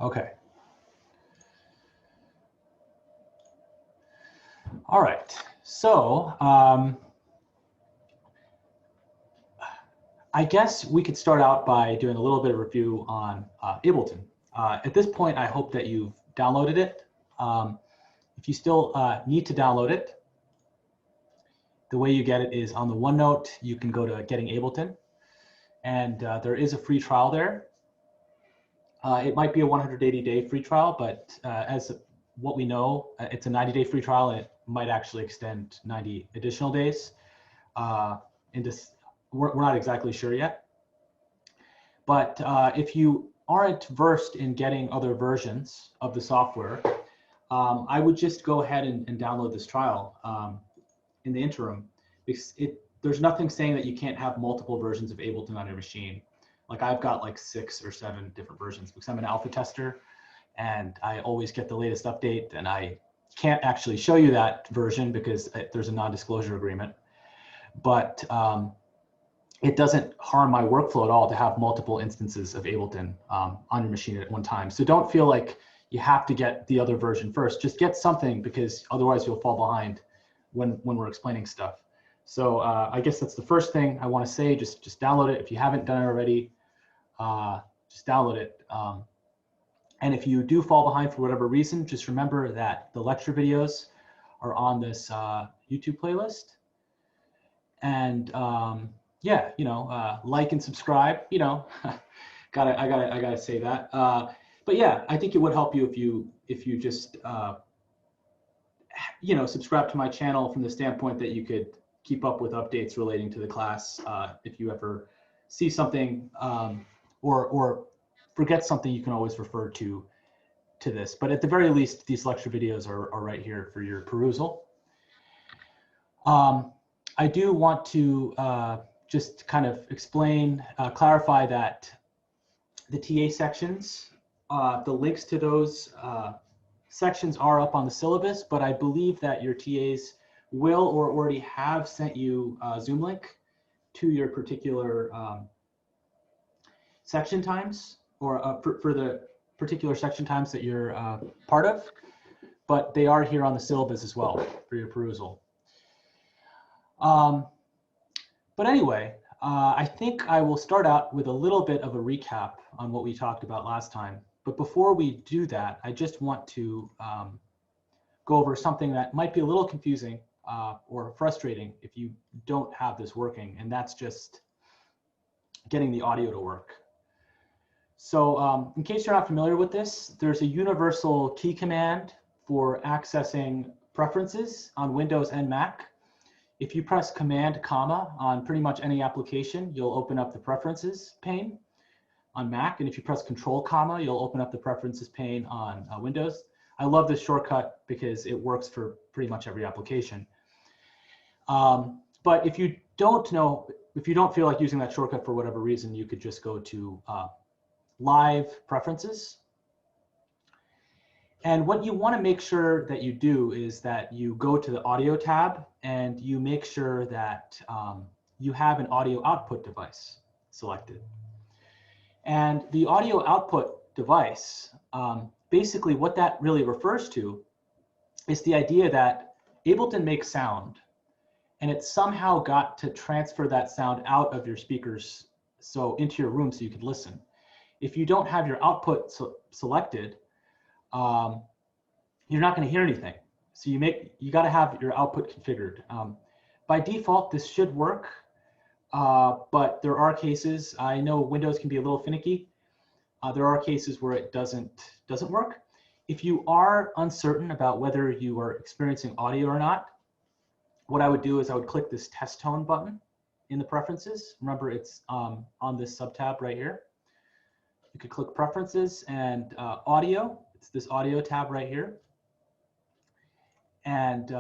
Okay. All right. So I guess we could start out by doing a little bit of review on Ableton. At this point, I hope that you've downloaded it. If you still need to download it, the way you get it is on the OneNote. You can go to Getting Ableton, and there is a free trial there. It might be a 180-day free trial, but as what we know, it's a 90-day free trial, and it might actually extend 90 additional days. We're not exactly sure yet. But if you aren't versed in getting other versions of the software, I would just go ahead and download this trial in the interim, because there's nothing saying that you can't have multiple versions of Ableton on your machine. Like I've got like 6 or 7 different versions because I'm an alpha tester and I always get the latest update, and I can't actually show you that version because there's a non-disclosure agreement. But it doesn't harm my workflow at all to have multiple instances of Ableton on your machine at one time. So don't feel like you have to get the other version first. Just get something, because otherwise you'll fall behind when we're explaining stuff. So I guess that's the first thing I want to say. Just download it. If you haven't done it already, just download it. And if you do fall behind for whatever reason, just remember that the lecture videos are on this YouTube playlist. And yeah, like and subscribe. I gotta say that. But yeah, I think it would help you if you just subscribe to my channel from the standpoint that you could keep up with updates relating to the class. If you ever see something or forget something, you can always refer to this. But at the very least, these lecture videos are right here for your perusal. I do want to just kind of clarify that the TA sections, the links to those sections are up on the syllabus, but I believe that your TAs will or already have sent you a Zoom link to your particular section times, or for the particular section times that you're part of, but they are here on the syllabus as well for your perusal. But anyway, I think I will start out with a little bit of a recap on what we talked about last time. But before we do that, I just want to go over something that might be a little confusing or frustrating if you don't have this working, and that's just getting the audio to work. So in case you're not familiar with this, there's a universal key command for accessing preferences on Windows and Mac. If you press Command, comma on pretty much any application, you'll open up the preferences pane on Mac. And if you press Control, comma, you'll open up the preferences pane on Windows. I love this shortcut because it works for pretty much every application. But if you don't feel like using that shortcut for whatever reason, you could just go to Live Preferences. And what you want to make sure that you do is that you go to the Audio tab and you make sure that you have an audio output device selected. And the audio output device, basically what that really refers to is the idea that Ableton makes sound, and it somehow got to transfer that sound out of your speakers so into your room so you could listen. If you don't have your output selected, you're not going to hear anything. So you got to have your output configured. By default, this should work, but there are cases. I know Windows can be a little finicky. There are cases where it doesn't work. If you are uncertain about whether you are experiencing audio or not, what I would do is I would click this test tone button in the preferences. Remember, it's on this sub-tab right here. You could click preferences and audio. It's this audio tab right here. And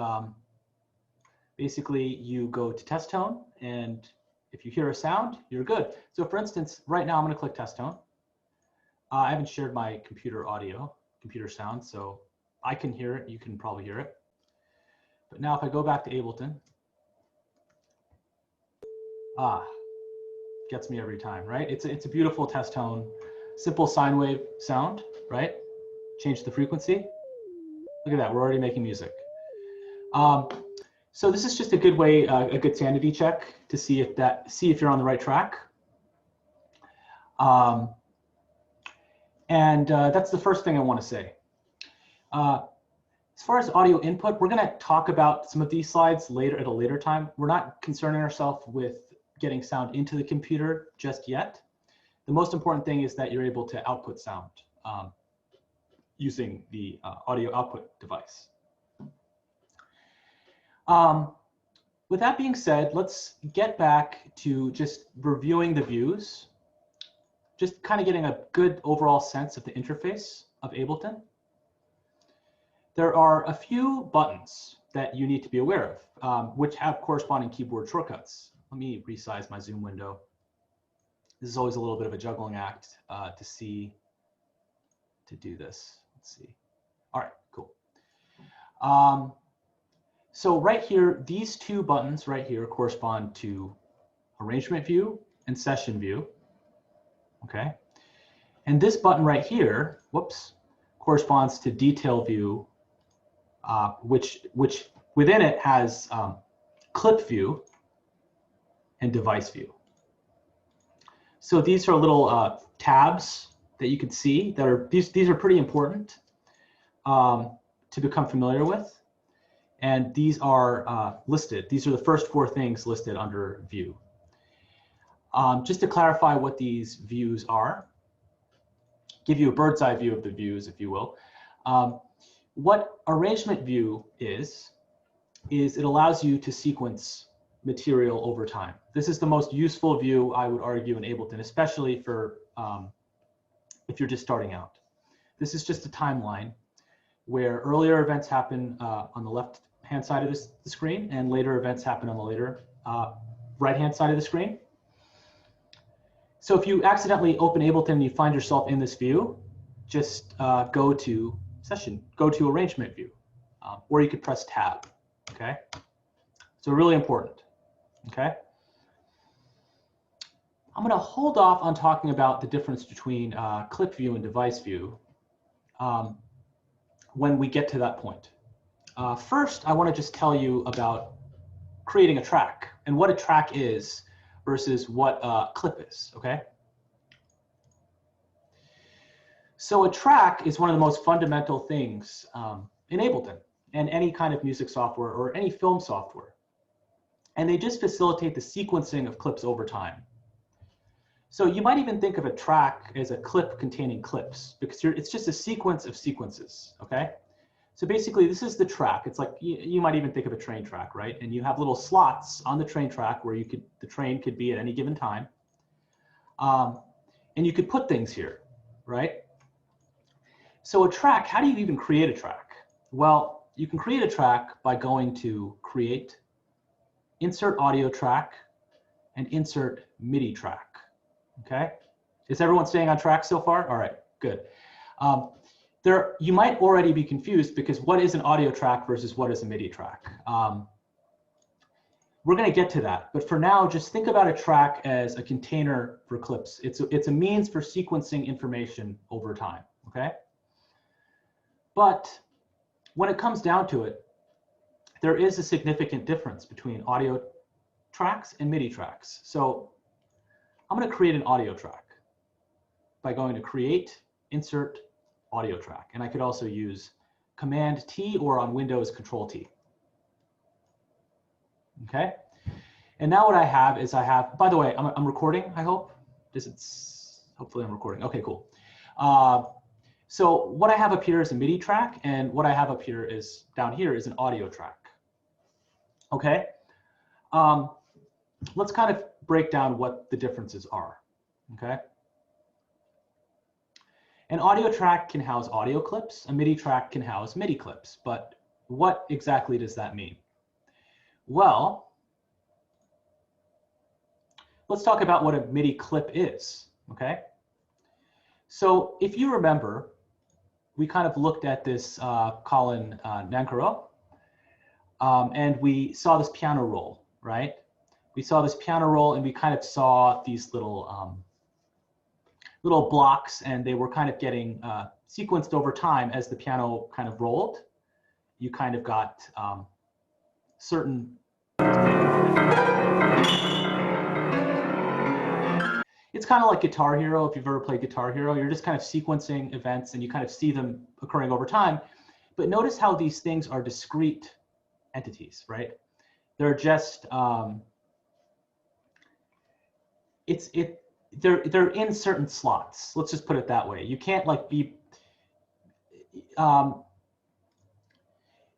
basically you go to test tone, and if you hear a sound, you're good. So for instance, right now I'm going to click test tone. I haven't shared my computer sound, so I can hear it. You can probably hear it. But now if I go back to Ableton, gets me every time, right? It's a beautiful test tone, simple sine wave sound. right? Change the frequency. Look at that, we're already making music. So this is just a good way, a good sanity check to see if you're on the right track. That's the first thing I want to say. As far as audio input, we're going to talk about some of these slides later at a later time. We're not concerning ourselves with getting sound into the computer just yet. The most important thing is that you're able to output sound using the audio output device. With that being said, let's get back to just reviewing the views, just kind of getting a good overall sense of the interface of Ableton. There are a few buttons that you need to be aware of, which have corresponding keyboard shortcuts. Let me resize my Zoom window. This is always a little bit of a juggling act to do this. Let's see. All right, cool. So right here, these two buttons right here correspond to arrangement view and session view. Okay. And this button right here, whoops, corresponds to detail view, which within it has clip view and device view. So these are little tabs that you can see that are, these are pretty important to become familiar with. And these are listed. These are the first four things listed under view. Just to clarify what these views are, give you a bird's eye view of the views, if you will. What arrangement view is it allows you to sequence material over time. This is the most useful view, I would argue, in Ableton, especially for if you're just starting out. This is just a timeline where earlier events happen on the left-hand side of the screen, and later events happen on the later right-hand side of the screen. So if you accidentally open Ableton and you find yourself in this view, just go to arrangement view, or you could press tab, okay? So really important, okay? I'm gonna hold off on talking about the difference between clip view and device view when we get to that point. First, I wanna just tell you about creating a track and what a track is versus what a clip is, okay? So a track is one of the most fundamental things in Ableton and any kind of music software or any film software. And they just facilitate the sequencing of clips over time. So you might even think of a track as a clip containing clips because it's just a sequence of sequences, okay? So basically this is the track. It's like, you might even think of a train track, right? And you have little slots on the train track where the train could be at any given time. And you could put things here, right? So a track, how do you even create a track? Well, you can create a track by going to Create, Insert Audio Track, and Insert MIDI Track, okay? Is everyone staying on track so far? All right, good. You might already be confused because what is an audio track versus what is a MIDI track? We're gonna get to that, but for now, just think about a track as a container for clips. It's a means for sequencing information over time, okay? But when it comes down to it, there is a significant difference between audio tracks and MIDI tracks. So I'm gonna create an audio track by going to Create, Insert, Audio Track. And I could also use Command T or on Windows Control T. Okay. And now what I have is by the way, I'm recording, I hope. Hopefully I'm recording. Okay, cool. So what I have up here is a MIDI track, and what I have up here is, down here is an audio track. Okay. Let's kind of break down what the differences are, okay? An audio track can house audio clips, a MIDI track can house MIDI clips, but what exactly does that mean? Well, let's talk about what a MIDI clip is, okay? So if you remember, we kind of looked at this Colin Nankoro, and we saw this piano roll, right? We saw this piano roll and we kind of saw these little little blocks, and they were kind of getting sequenced over time as the piano kind of rolled. You kind of got certain. It's kind of like Guitar Hero. If you've ever played Guitar Hero, you're just kind of sequencing events and you kind of see them occurring over time. But notice how these things are discrete entities, right? They're just, they're in certain slots. Let's just put it that way. You can't like be,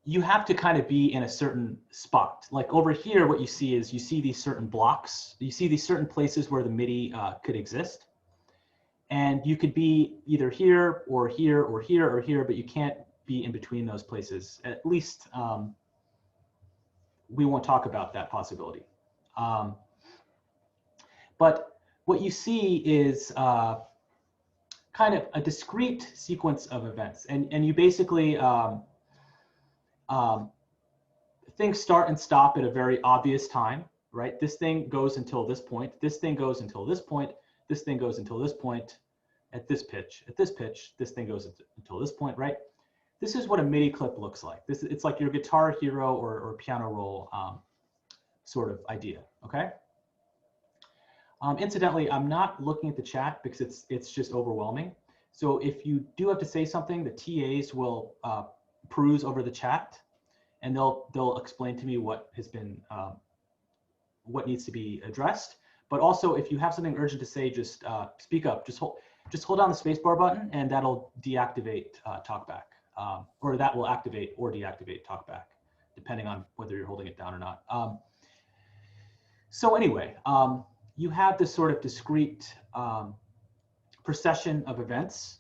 you have to kind of be in a certain spot. Like over here, what you see is you see these certain blocks. You see these certain places where the MIDI could exist. And you could be either here or here or here or here, but you can't be in between those places. At least we won't talk about that possibility. But what you see is kind of a discrete sequence of events. And you basically, things start and stop at a very obvious time, right? This thing goes until this point. This thing goes until this point. This thing goes until this point. At this pitch, this thing goes until this point, right? This is what a MIDI clip looks like. It's like your Guitar Hero or piano roll sort of idea, okay? Incidentally, I'm not looking at the chat because it's just overwhelming. So if you do have to say something, the TAs will peruse over the chat, and they'll explain to me what has been what needs to be addressed. But also, if you have something urgent to say, just speak up. Just hold down the spacebar button, and that'll deactivate talkback, or that will activate or deactivate talkback, depending on whether you're holding it down or not. So anyway, you have this sort of discrete procession of events,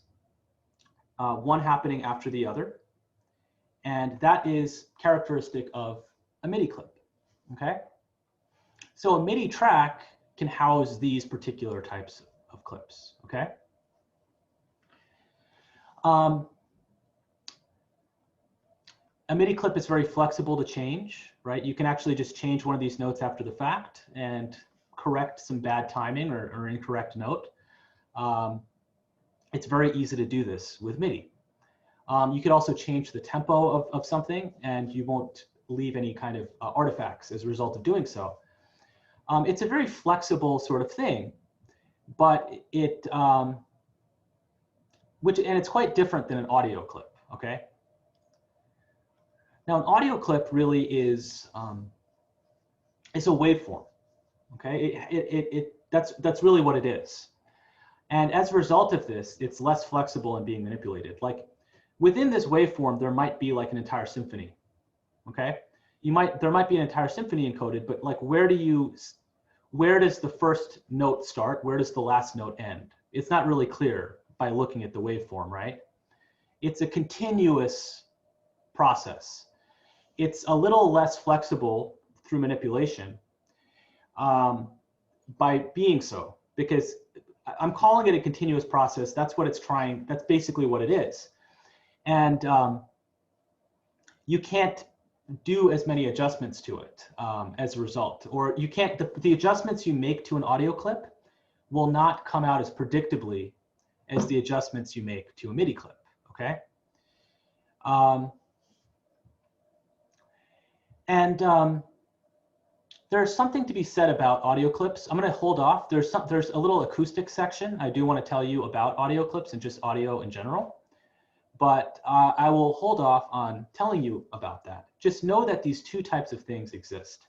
one happening after the other. And that is characteristic of a MIDI clip, okay? So a MIDI track can house these particular types of clips, okay? A MIDI clip is very flexible to change, right? You can actually just change one of these notes after the fact and correct some bad timing or incorrect note. It's very easy to do this with MIDI. You could also change the tempo of something, and you won't leave any kind of artifacts as a result of doing so. It's a very flexible sort of thing, but and it's quite different than an audio clip, okay? Now, an audio clip really is it's a waveform, okay? That's really what it is. And as a result of this, it's less flexible in being manipulated. Like within this waveform, there might be like an entire symphony, okay? There might be an entire symphony encoded, but like where does the first note start? Where does the last note end? It's not really clear by looking at the waveform, right? It's a continuous process. It's a little less flexible through manipulation by being so, because I'm calling it a continuous process. That's what it's trying, that's basically what it is. And you can't do as many adjustments to it as a result, or you can't, the adjustments you make to an audio clip will not come out as predictably as the adjustments you make to a MIDI clip, okay? There's something to be said about audio clips. I'm going to hold off. There's a little acoustic section I do want to tell you about audio clips and just audio in general, but I will hold off on telling you about that. Just know that these two types of things exist.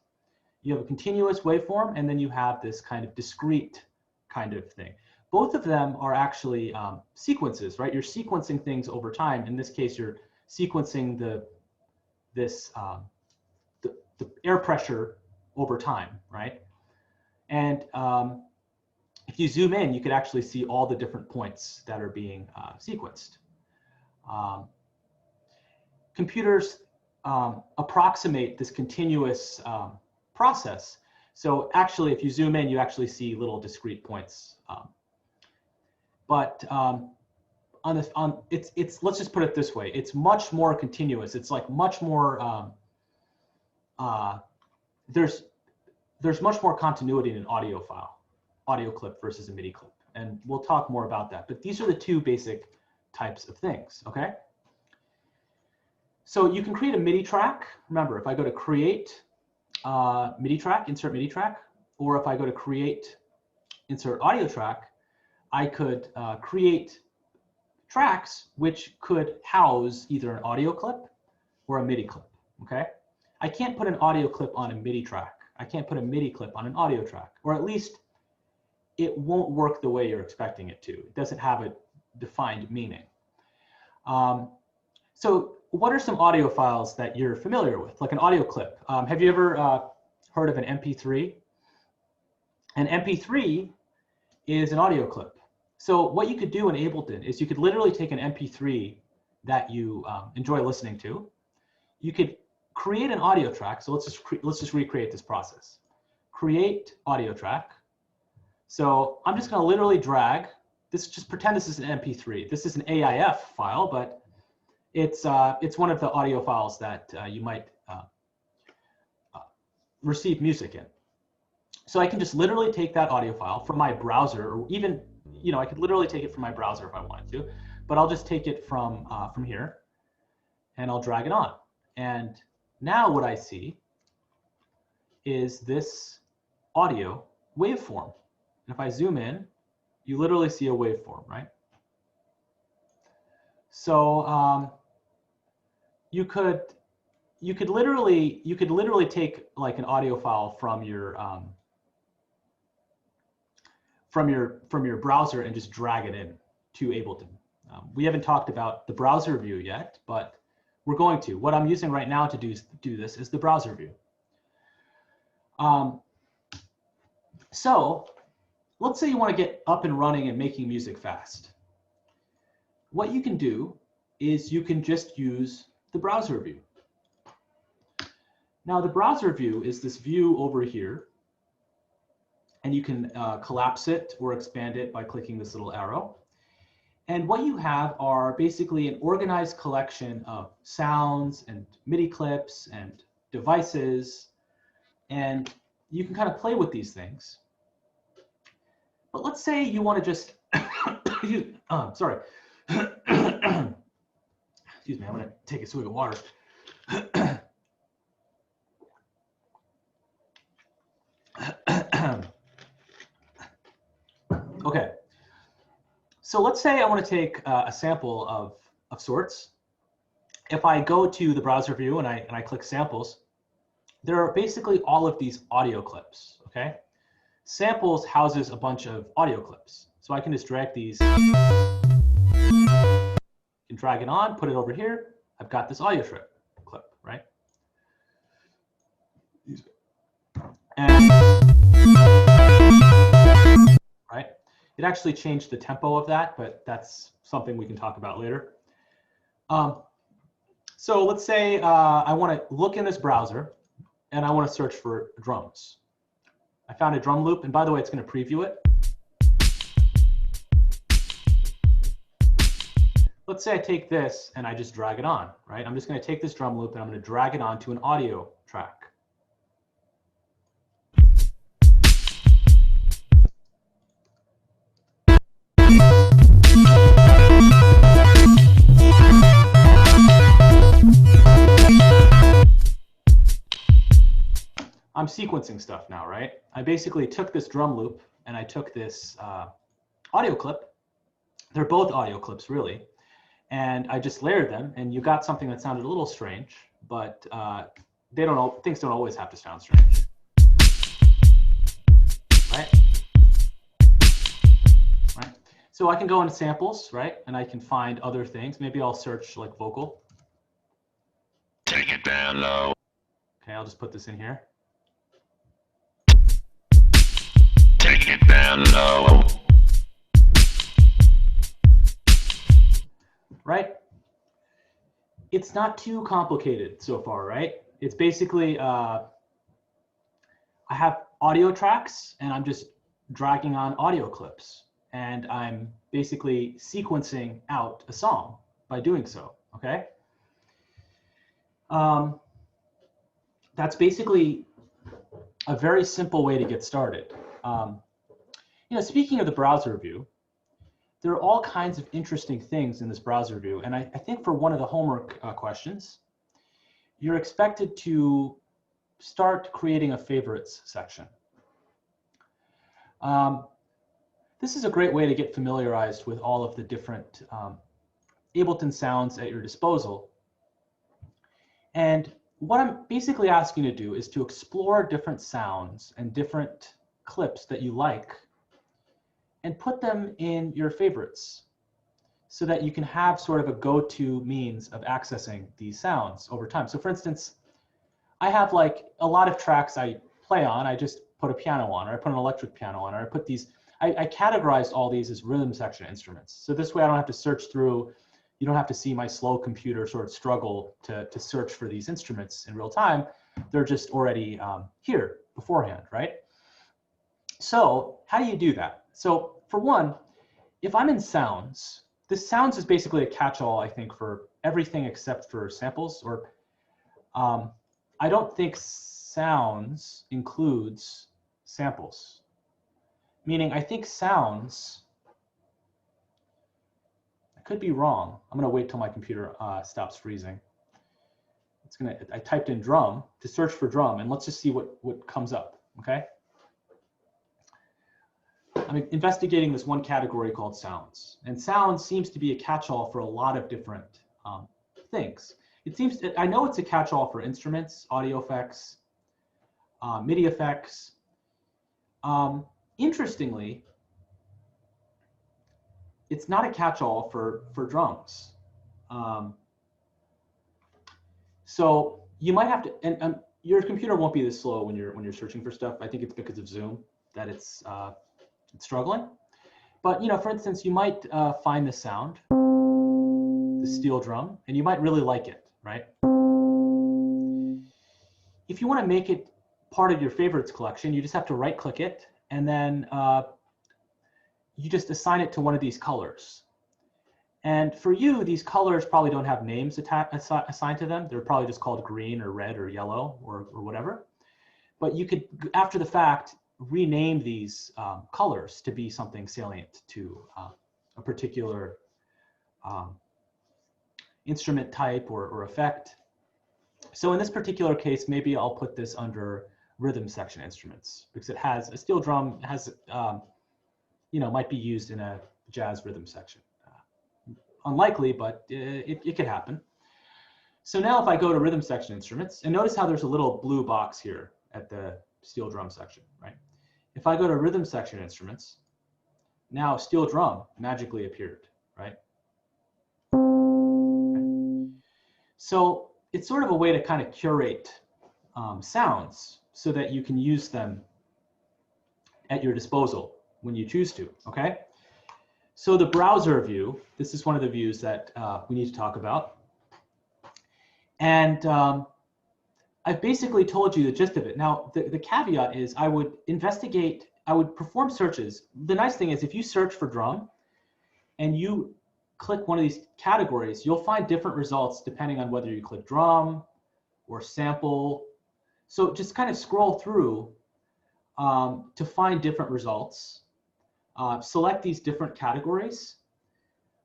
You have a continuous waveform, and then you have this kind of discrete kind of thing. Both of them are actually sequences, right? You're sequencing things over time. In this case, you're sequencing the air pressure over time, right? And if you zoom in, you could actually see all the different points that are being sequenced. Computers approximate this continuous process. So actually, if you zoom in, you actually see little discrete points. But let's just put it this way: it's much more continuous. It's like much more. There's much more continuity in an audio clip versus a MIDI clip, and we'll talk more about that. But these are the two basic types of things, okay? So you can create a MIDI track. Remember, if I go to create MIDI track, insert MIDI track, or if I go to create, insert audio track, I could create tracks which could house either an audio clip or a MIDI clip, okay? I can't put an audio clip on a MIDI track. I can't put a MIDI clip on an audio track, or at least it won't work the way you're expecting it to. It doesn't have a defined meaning. So what are some audio files that you're familiar with, like an audio clip? Have you ever heard of an MP3? An MP3 is an audio clip. So what you could do in Ableton is you could literally take an MP3 that you enjoy listening to. You could create an audio track. So let's just recreate this process. Create audio track. So I'm just going to literally drag this. Just pretend this is an MP3. This is an AIF file, but it's one of the audio files that you might receive music in. So I can just literally take that audio file from my browser, or even, you know, I could literally take it from my browser if I wanted to, but I'll just take it from here, and I'll drag it on. And now what I see is this audio waveform. And if I zoom in, you literally see a waveform, right? So you could literally take like an audio file from your browser and just drag it in to Ableton. We haven't talked about the browser view yet, but we're going to. What I'm using right now to do this is the browser view. So let's say you want to get up and running and making music fast. What you can do is you can just use the browser view. Now the browser view is this view over here, and you can collapse it or expand it by clicking this little arrow. And what you have are basically an organized collection of sounds and MIDI clips and devices, and you can kind of play with these things. But let's say you want to just, sorry. Excuse me, I'm going to take a swig of water. Okay, so let's say I want to take a sample of sorts. If I go to the browser view and I click samples, there are basically all of these audio clips, okay? Samples houses a bunch of audio clips. So I can just drag these, and drag it on, put it over here. I've got this audio clip, right? And, right? It actually changed the tempo of that, but that's something we can talk about later. So let's say I want to look in this browser and I want to search for drums. I found a drum loop, and by the way, it's going to preview it. Let's say I take this and I just drag it on, right? I'm just going to take this drum loop and I'm going to drag it onto an audio track. I'm sequencing stuff now, right? I basically took this drum loop and I took this audio clip. They're both audio clips, really. And I just layered them, and you got something that sounded a little strange, but things don't always have to sound strange, right? Right. So I can go into samples, right? And I can find other things. Maybe I'll search like vocal. Take it down low. Okay, I'll just put this in here. Take it down low. Right? It's not too complicated so far, right? It's basically, I have audio tracks and I'm just dragging on audio clips, and I'm basically sequencing out a song by doing so, okay? That's basically a very simple way to get started. You know, speaking of the browser view, there are all kinds of interesting things in this browser view. And I think for one of the homework questions, you're expected to start creating a favorites section. This is a great way to get familiarized with all of the different Ableton sounds at your disposal. And what I'm basically asking you to do is to explore different sounds and different clips that you like and put them in your favorites so that you can have sort of a go-to means of accessing these sounds over time. So for instance, I have like a lot of tracks I play on, I just put a piano on, or I put an electric piano on, or I put these, I categorized all these as rhythm section instruments. So this way I don't have to search through, you don't have to see my slow computer sort of struggle to search for these instruments in real time. They're just already here beforehand, right? So how do you do that? So for one, if I'm in sounds, this sounds is basically a catch-all, I think, for everything except for samples, or I don't think sounds includes samples. Meaning I think sounds, I could be wrong. I'm gonna wait till my computer stops freezing. I typed in drum to search for drum, and let's just see what comes up, okay? I'm investigating this one category called sounds, and sounds seems to be a catch-all for a lot of different things. It seems, I know it's a catch-all for instruments, audio effects, MIDI effects. Interestingly, it's not a catch-all for drums. So you might have to, and your computer won't be this slow when you're searching for stuff. I think it's because of Zoom that it's struggling. But you know, for instance, you might find the sound, the steel drum, and you might really like it, right? If you want to make it part of your favorites collection, you just have to right-click it, and then you just assign it to one of these colors. And for you, these colors probably don't have names assigned to them. They're probably just called green or red or yellow or whatever. But you could, after the fact, rename these colors to be something salient to a particular instrument type or effect. So in this particular case, maybe I'll put this under rhythm section instruments because it has a steel drum, has you know, might be used in a jazz rhythm section. Unlikely, but it could happen. So now if I go to rhythm section instruments, and notice how there's a little blue box here at the steel drum section, right? If I go to rhythm section instruments, now steel drum magically appeared, right? Okay. So it's sort of a way to kind of curate sounds so that you can use them at your disposal when you choose to, okay? So the browser view, this is one of the views that we need to talk about. And I've basically told you the gist of it. Now, the caveat is I would investigate, I would perform searches. The nice thing is if you search for drum and you click one of these categories, you'll find different results depending on whether you click drum or sample. So just kind of scroll through to find different results. Select these different categories.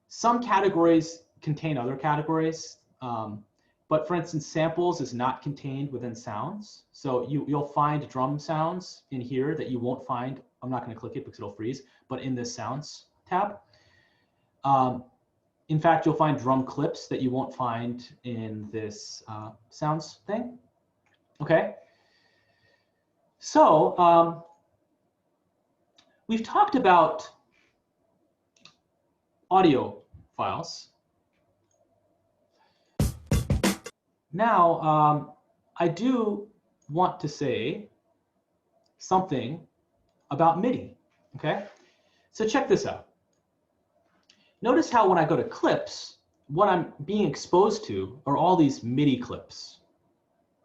Some categories contain other categories. But for instance, samples is not contained within sounds. So you'll find drum sounds in here that you won't find. I'm not going to click it because it'll freeze, but in this sounds tab. In fact, you'll find drum clips that you won't find in this sounds thing. Okay. So we've talked about audio files. Now, I do want to say something about MIDI, okay? So check this out. Notice how when I go to clips, what I'm being exposed to are all these MIDI clips,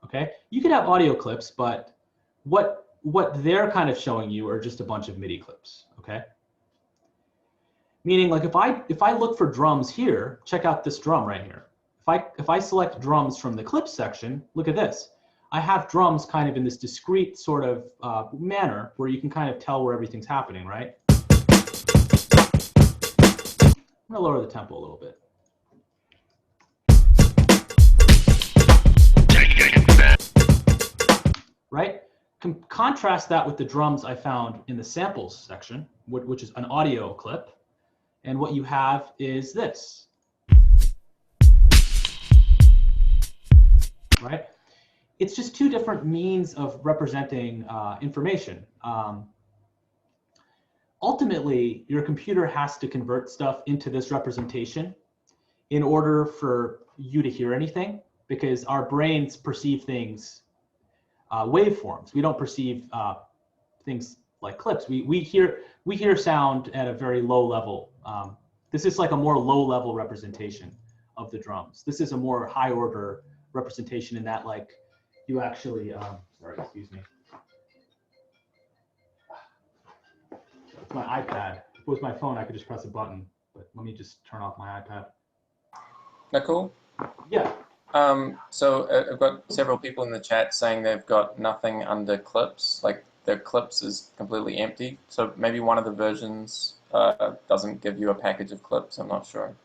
okay? You could have audio clips, but what they're kind of showing you are just a bunch of MIDI clips, okay? Meaning, like if I look for drums here, check out this drum right here. If I select drums from the clips section, look at this. I have drums kind of in this discrete sort of manner where you can kind of tell where everything's happening, right? I'm going to lower the tempo a little bit. Right? Contrast that with the drums I found in the samples section, which is an audio clip. And what you have is this. Right? It's just two different means of representing information. Ultimately, your computer has to convert stuff into this representation in order for you to hear anything, because our brains perceive things waveforms. We don't perceive things like clips. We hear sound at a very low level. This is like a more low level representation of the drums. This is a more high order representation in that, like, you actually sorry, excuse me. It's my iPad. If it was my phone, I could just press a button, but let me just turn off my iPad. Nakul? Yeah. So I've got several people in the chat saying they've got nothing under clips, like their clips is completely empty. So maybe one of the versions doesn't give you a package of clips. I'm not sure.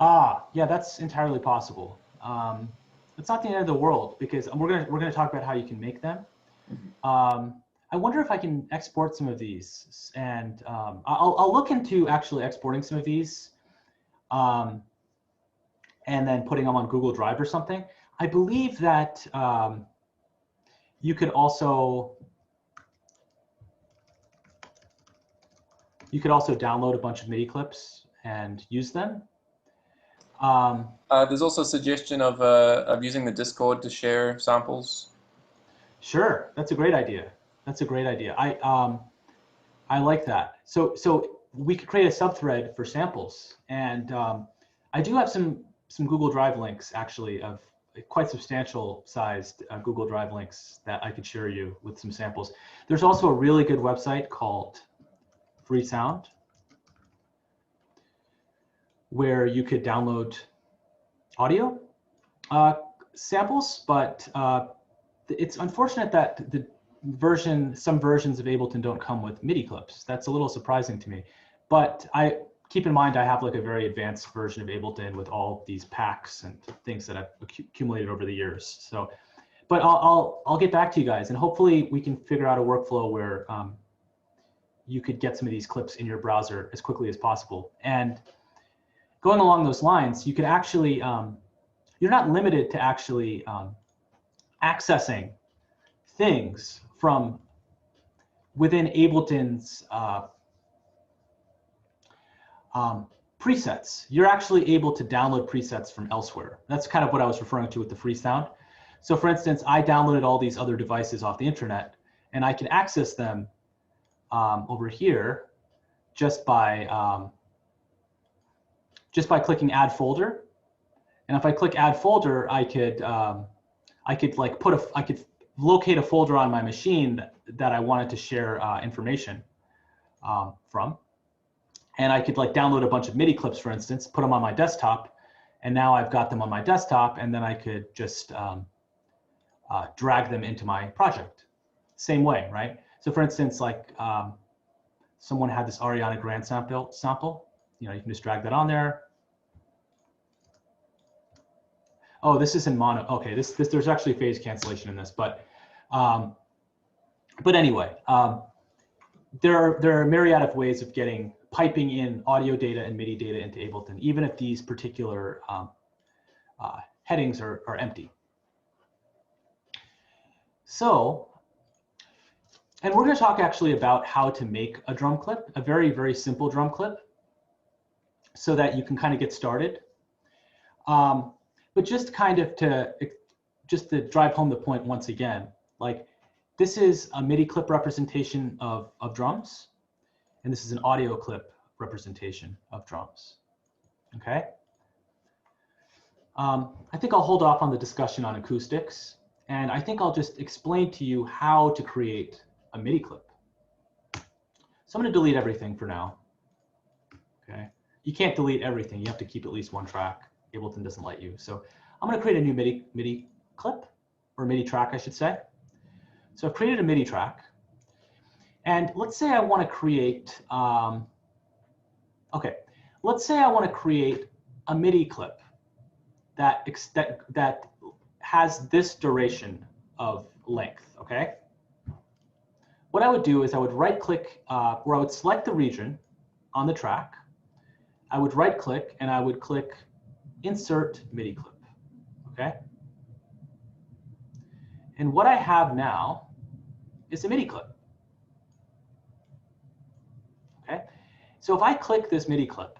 Yeah, that's entirely possible. It's not the end of the world, because we're gonna talk about how you can make them. I wonder if I can export some of these, and I'll look into actually exporting some of these, and then putting them on Google Drive or something. I believe that you could also download a bunch of MIDI clips and use them. There's also a suggestion of using the Discord to share samples. Sure, that's a great idea. That's a great idea. I like that. So we could create a subthread for samples, and I do have some Google Drive links, actually, of quite substantial sized Google Drive links that I could share you with some samples. There's also a really good website called Free Sound, where you could download audio samples, but it's unfortunate that some versions of Ableton don't come with MIDI clips. That's a little surprising to me, but I keep in mind I have like a very advanced version of Ableton with all these packs and things that I've accumulated over the years. So, but I'll get back to you guys, and hopefully we can figure out a workflow where you could get some of these clips in your browser as quickly as possible. And going along those lines, you could actually, you're not limited to actually accessing things from within Ableton's presets. You're actually able to download presets from elsewhere. That's kind of what I was referring to with the free sound. So for instance, I downloaded all these other devices off the internet, and I can access them over here just by clicking Add Folder. And if I click Add Folder, I could like I could locate a folder on my machine that I wanted to share information from. And I could like download a bunch of MIDI clips, for instance, put them on my desktop, and now I've got them on my desktop, and then I could just drag them into my project. Same way, right? So for instance, like someone had this Ariana Grande sample, you know, you can just drag that on there. Oh, this is in mono. Okay, there's actually phase cancellation in this, but anyway, there are a myriad of ways of piping in audio data and MIDI data into Ableton, even if these particular headings are empty. So, and we're going to talk actually about how to make a drum clip, a very, very simple drum clip, so that you can kind of get started. But just kind of to drive home the point once again, like this is a MIDI clip representation of drums, and this is an audio clip representation of drums, okay? I think I'll hold off on the discussion on acoustics, and I think I'll just explain to you how to create a MIDI clip. So I'm going to delete everything for now, okay? You can't delete everything. You have to keep at least one track. Ableton doesn't let you. So I'm going to create a new MIDI clip, or MIDI track, I should say. So I've created a MIDI track. And let's say I want to create, okay, let's say I want to create a MIDI clip that has this duration of length, okay? What I would do is I would right-click, or I would select the region on the track. I would right-click and I would click Insert MIDI clip, okay? And what I have now is a MIDI clip, okay? So if I click this MIDI clip,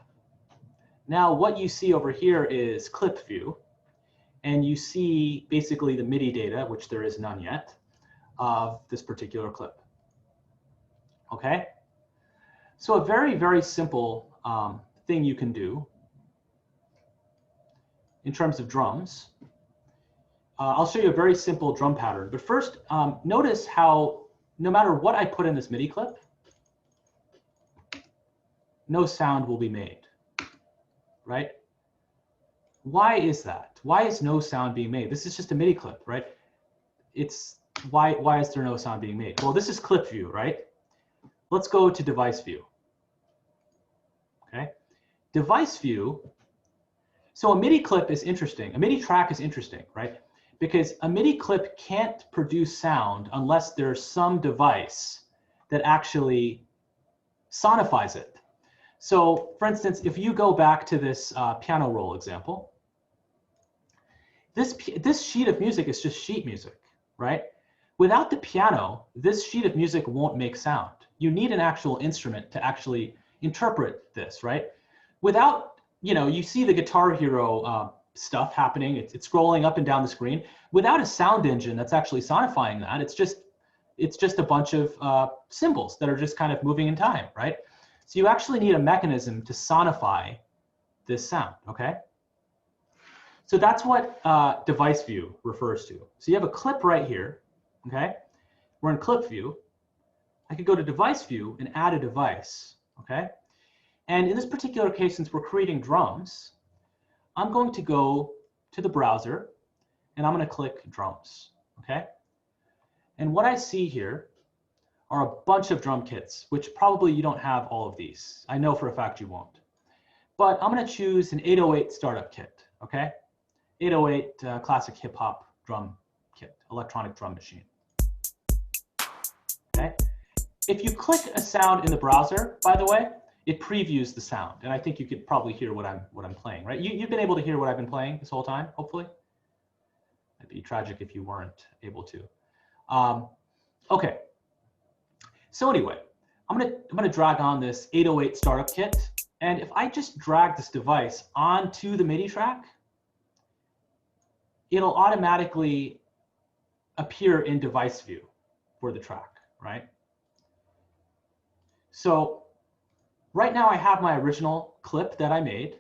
now what you see over here is clip view, and you see basically the MIDI data, which there is none yet, of this particular clip, okay? So a very, very simple thing you can do in terms of drums. I'll show you a very simple drum pattern, but first notice how no matter what I put in this MIDI clip, no sound will be made, right? Why is that? Why is no sound being made? This is just a MIDI clip, right? It's why is there no sound being made? Well, this is clip view, right? Let's go to device view. Okay, device view. So a MIDI clip is interesting. A MIDI track is interesting, right? Because a MIDI clip can't produce sound unless there's some device that actually sonifies it. So for instance, if you go back to this piano roll example, this sheet of music is just sheet music, right? Without the piano, this sheet of music won't make sound. You need an actual instrument to actually interpret this, right? Without, you see the Guitar Hero stuff happening. It's scrolling up and down the screen. Without a sound engine that's actually sonifying that, it's just a bunch of symbols that are just kind of moving in time, right? So you actually need a mechanism to sonify this sound, okay? So that's what device view refers to. So you have a clip right here, okay? We're in clip view. I could go to device view and add a device, okay? And in this particular case, since we're creating drums, I'm going to go to the browser and I'm going to click drums, okay? And what I see here are a bunch of drum kits, which probably you don't have all of these. I know for a fact you won't. But I'm going to choose an 808 startup kit, okay? 808 classic hip hop drum kit, electronic drum machine. Okay? If you click a sound in the browser, by the way, it previews the sound, and I think you could probably hear what I'm playing, right? You've been able to hear what I've been playing this whole time, hopefully. It'd be tragic if you weren't able to. Okay. So anyway, I'm gonna drag on this 808 startup kit, and if I just drag this device onto the MIDI track, it'll automatically appear in device view for the track, right? So right now I have my original clip that I made,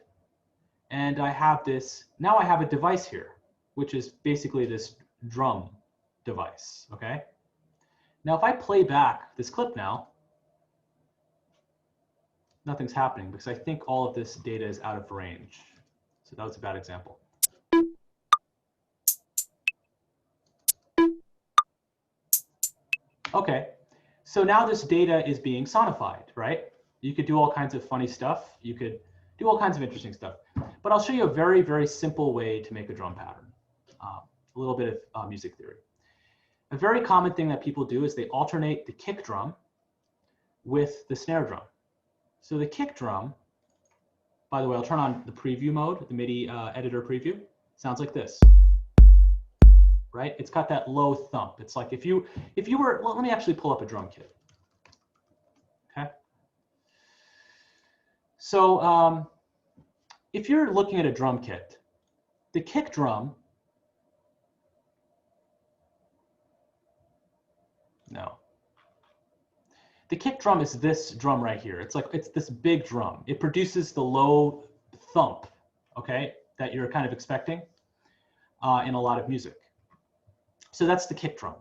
and I have this, now I have a device here, which is basically this drum device, okay? Now, if I play back this clip now, nothing's happening because I think all of this data is out of range. So that was a bad example. Okay, so now this data is being sonified, right? You could do all kinds of funny stuff. You could do all kinds of interesting stuff. But I'll show you a very, very simple way to make a drum pattern. A little bit of music theory. A very common thing that people do is they alternate the kick drum with the snare drum. So the kick drum, by the way, I'll turn on the preview mode, the MIDI editor preview. Sounds like this, right? It's got that low thump. It's like if you were, well, let me actually pull up a drum kit. Okay. So if you're looking at a drum kit, the kick drum, no. The kick drum is this drum right here. It's this big drum. It produces the low thump, okay, that you're kind of expecting in a lot of music. So that's the kick drum.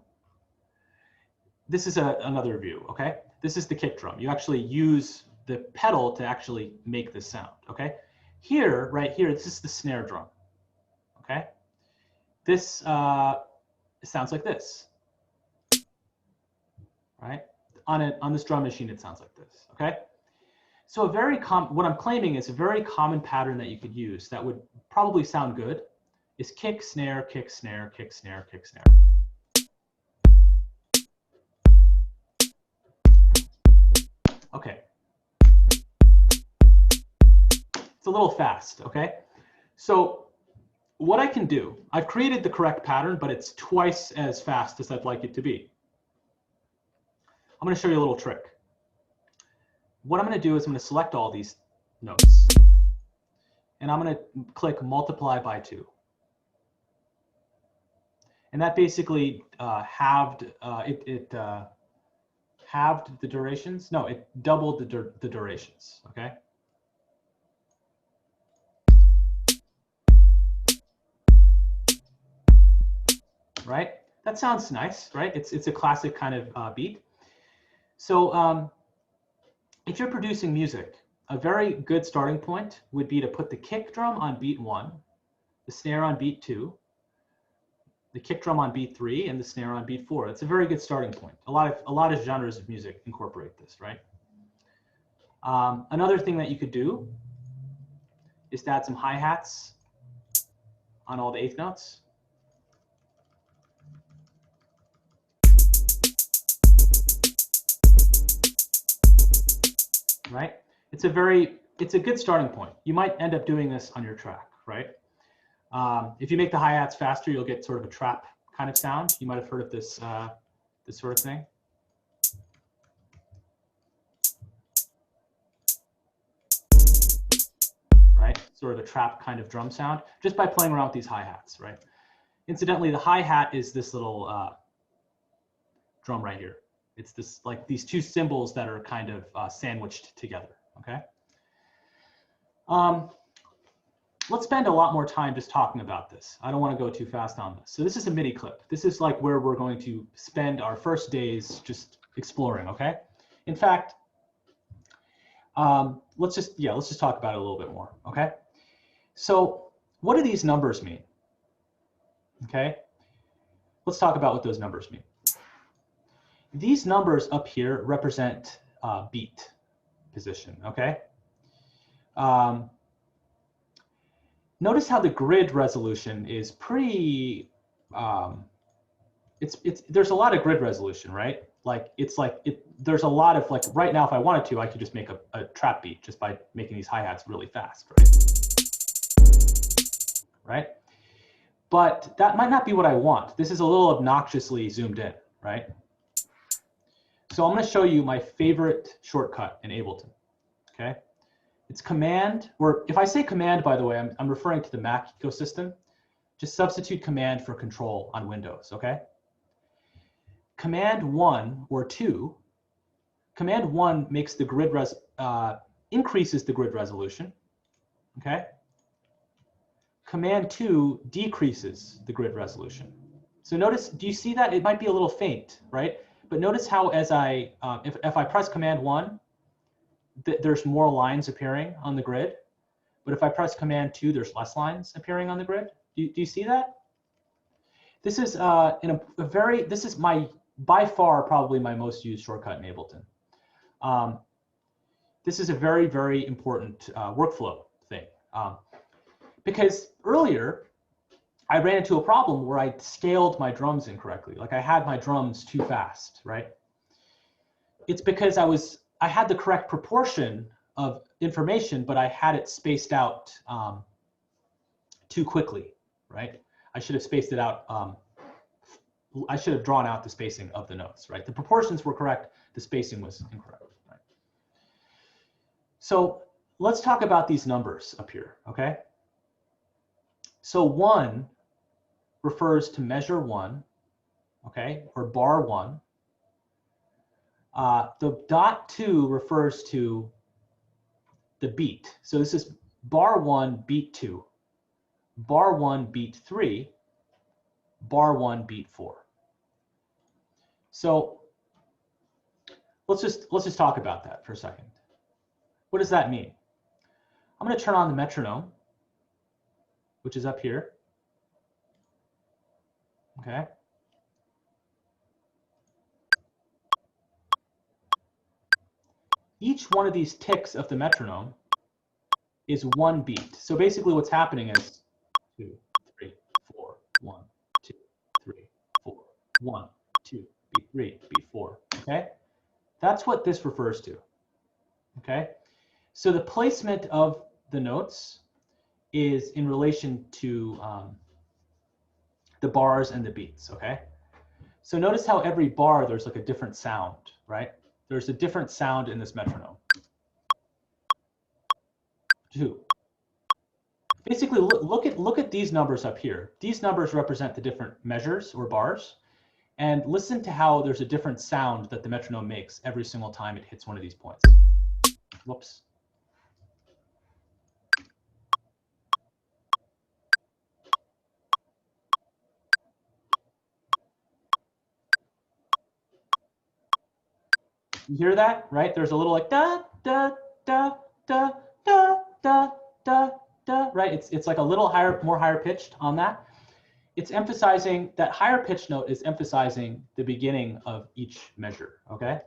This is another view, okay? This is the kick drum. You actually use the pedal to actually make this sound, okay? Here, right here, this is the snare drum, okay? This sounds like this, right? On this drum machine, it sounds like this, okay? So what I'm claiming is a very common pattern that you could use that would probably sound good is kick, snare, kick, snare, kick, snare, kick, snare. Okay. It's a little fast, okay? So what I can do, I've created the correct pattern, but it's twice as fast as I'd like it to be. I'm going to show you a little trick. What I'm going to do is I'm going to select all these notes, and I'm going to click multiply by 2. And that basically halved the durations. No, it doubled the durations, okay? Right? That sounds nice, right? It's a classic kind of beat. So if you're producing music, a very good starting point would be to put the kick drum on beat 1, the snare on beat 2, the kick drum on beat 3, and the snare on beat 4. That's a very good starting point. A lot of genres of music incorporate this, right? Another thing that you could do is to add some hi-hats on all the 8th notes. Right? It's a good starting point. You might end up doing this on your track, right? If you make the hi-hats faster, you'll get sort of a trap kind of sound. You might have heard of this, this sort of thing. Right? Sort of a trap kind of drum sound, just by playing around with these hi-hats, right? Incidentally, the hi-hat is this little drum right here. It's this, like these two cymbals that are kind of sandwiched together, okay? Let's spend a lot more time just talking about this. I don't want to go too fast on this. So this is a MIDI clip. This is like where we're going to spend our first days just exploring, okay? In fact, let's just talk about it a little bit more, okay? So what do these numbers mean? Okay, let's talk about what those numbers mean. These numbers up here represent beat position, okay? Notice how the grid resolution is pretty, there's a lot of grid resolution, right? There's a lot of, like, right now if I wanted to, I could just make a trap beat just by making these hi-hats really fast, right? But that might not be what I want. This is a little obnoxiously zoomed in, right? So I'm going to show you my favorite shortcut in Ableton, okay? It's Command, or if I say Command, by the way, I'm referring to the Mac ecosystem. Just substitute Command for Control on Windows, okay? Command 1 or 2, Command 1 makes the grid increases the grid resolution, okay? Command 2 decreases the grid resolution. So notice, do you see that? It might be a little faint, right? But notice how as if I press Command 1, there's more lines appearing on the grid. But if I press Command 2, there's less lines appearing on the grid. Do you see that? This is this is by far probably my most used shortcut in Ableton. This is a very, very important workflow thing. Because earlier, I ran into a problem where I scaled my drums incorrectly. Like I had my drums too fast, right? It's because I had the correct proportion of information, but I had it spaced out too quickly, right? I should have spaced it out. I should have drawn out the spacing of the notes, right? The proportions were correct. The spacing was incorrect, right? So let's talk about these numbers up here, okay? So 1 refers to measure 1, okay, or bar 1. The dot 2 refers to the beat. So this is bar 1, beat 2, bar 1, beat 3, bar 1, beat 4. So let's just talk about that for a second. What does that mean? I'm going to turn on the metronome, which is up here. Okay. each one of these ticks of the metronome is one beat. So basically what's happening is 2, 3, 4, 1, 2, 3, 4, 1, 2, beat 3, beat 4, okay? That's what this refers to, okay? So the placement of the notes is in relation to the bars and the beats, okay? So notice how every bar there's like a different sound, right? There's a different sound in this metronome. 2. Basically, look at these numbers up here. These numbers represent the different measures or bars, and listen to how there's a different sound that the metronome makes every single time it hits one of these points. Whoops. You hear that, right? There's a little like da da da da da da da da, right? It's like a little higher, more higher pitched on that. It's emphasizing that higher pitch note is emphasizing the beginning of each measure, okay?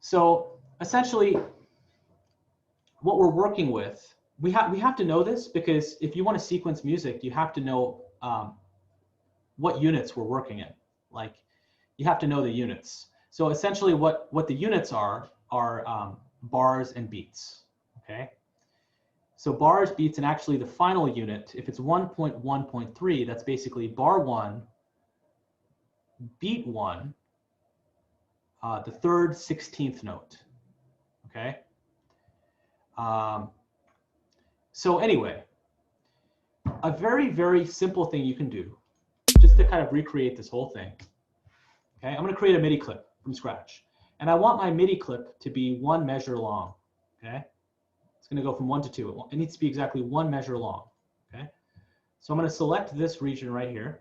So essentially, what we're working with, we have to know this, because if you want to sequence music, you have to know what units we're working in. Like, you have to know the units. So essentially what the units are bars and beats, okay? So bars, beats, and actually the final unit, if it's 1.1.3, that's basically bar 1, beat 1, the third 16th note, okay? So anyway, a very, very simple thing you can do, just to kind of recreate this whole thing, okay? I'm gonna create a MIDI clip from scratch. And I want my MIDI clip to be 1 measure long, okay? It's gonna go from 1 to 2. It needs to be exactly 1 measure long, okay? So I'm gonna select this region right here.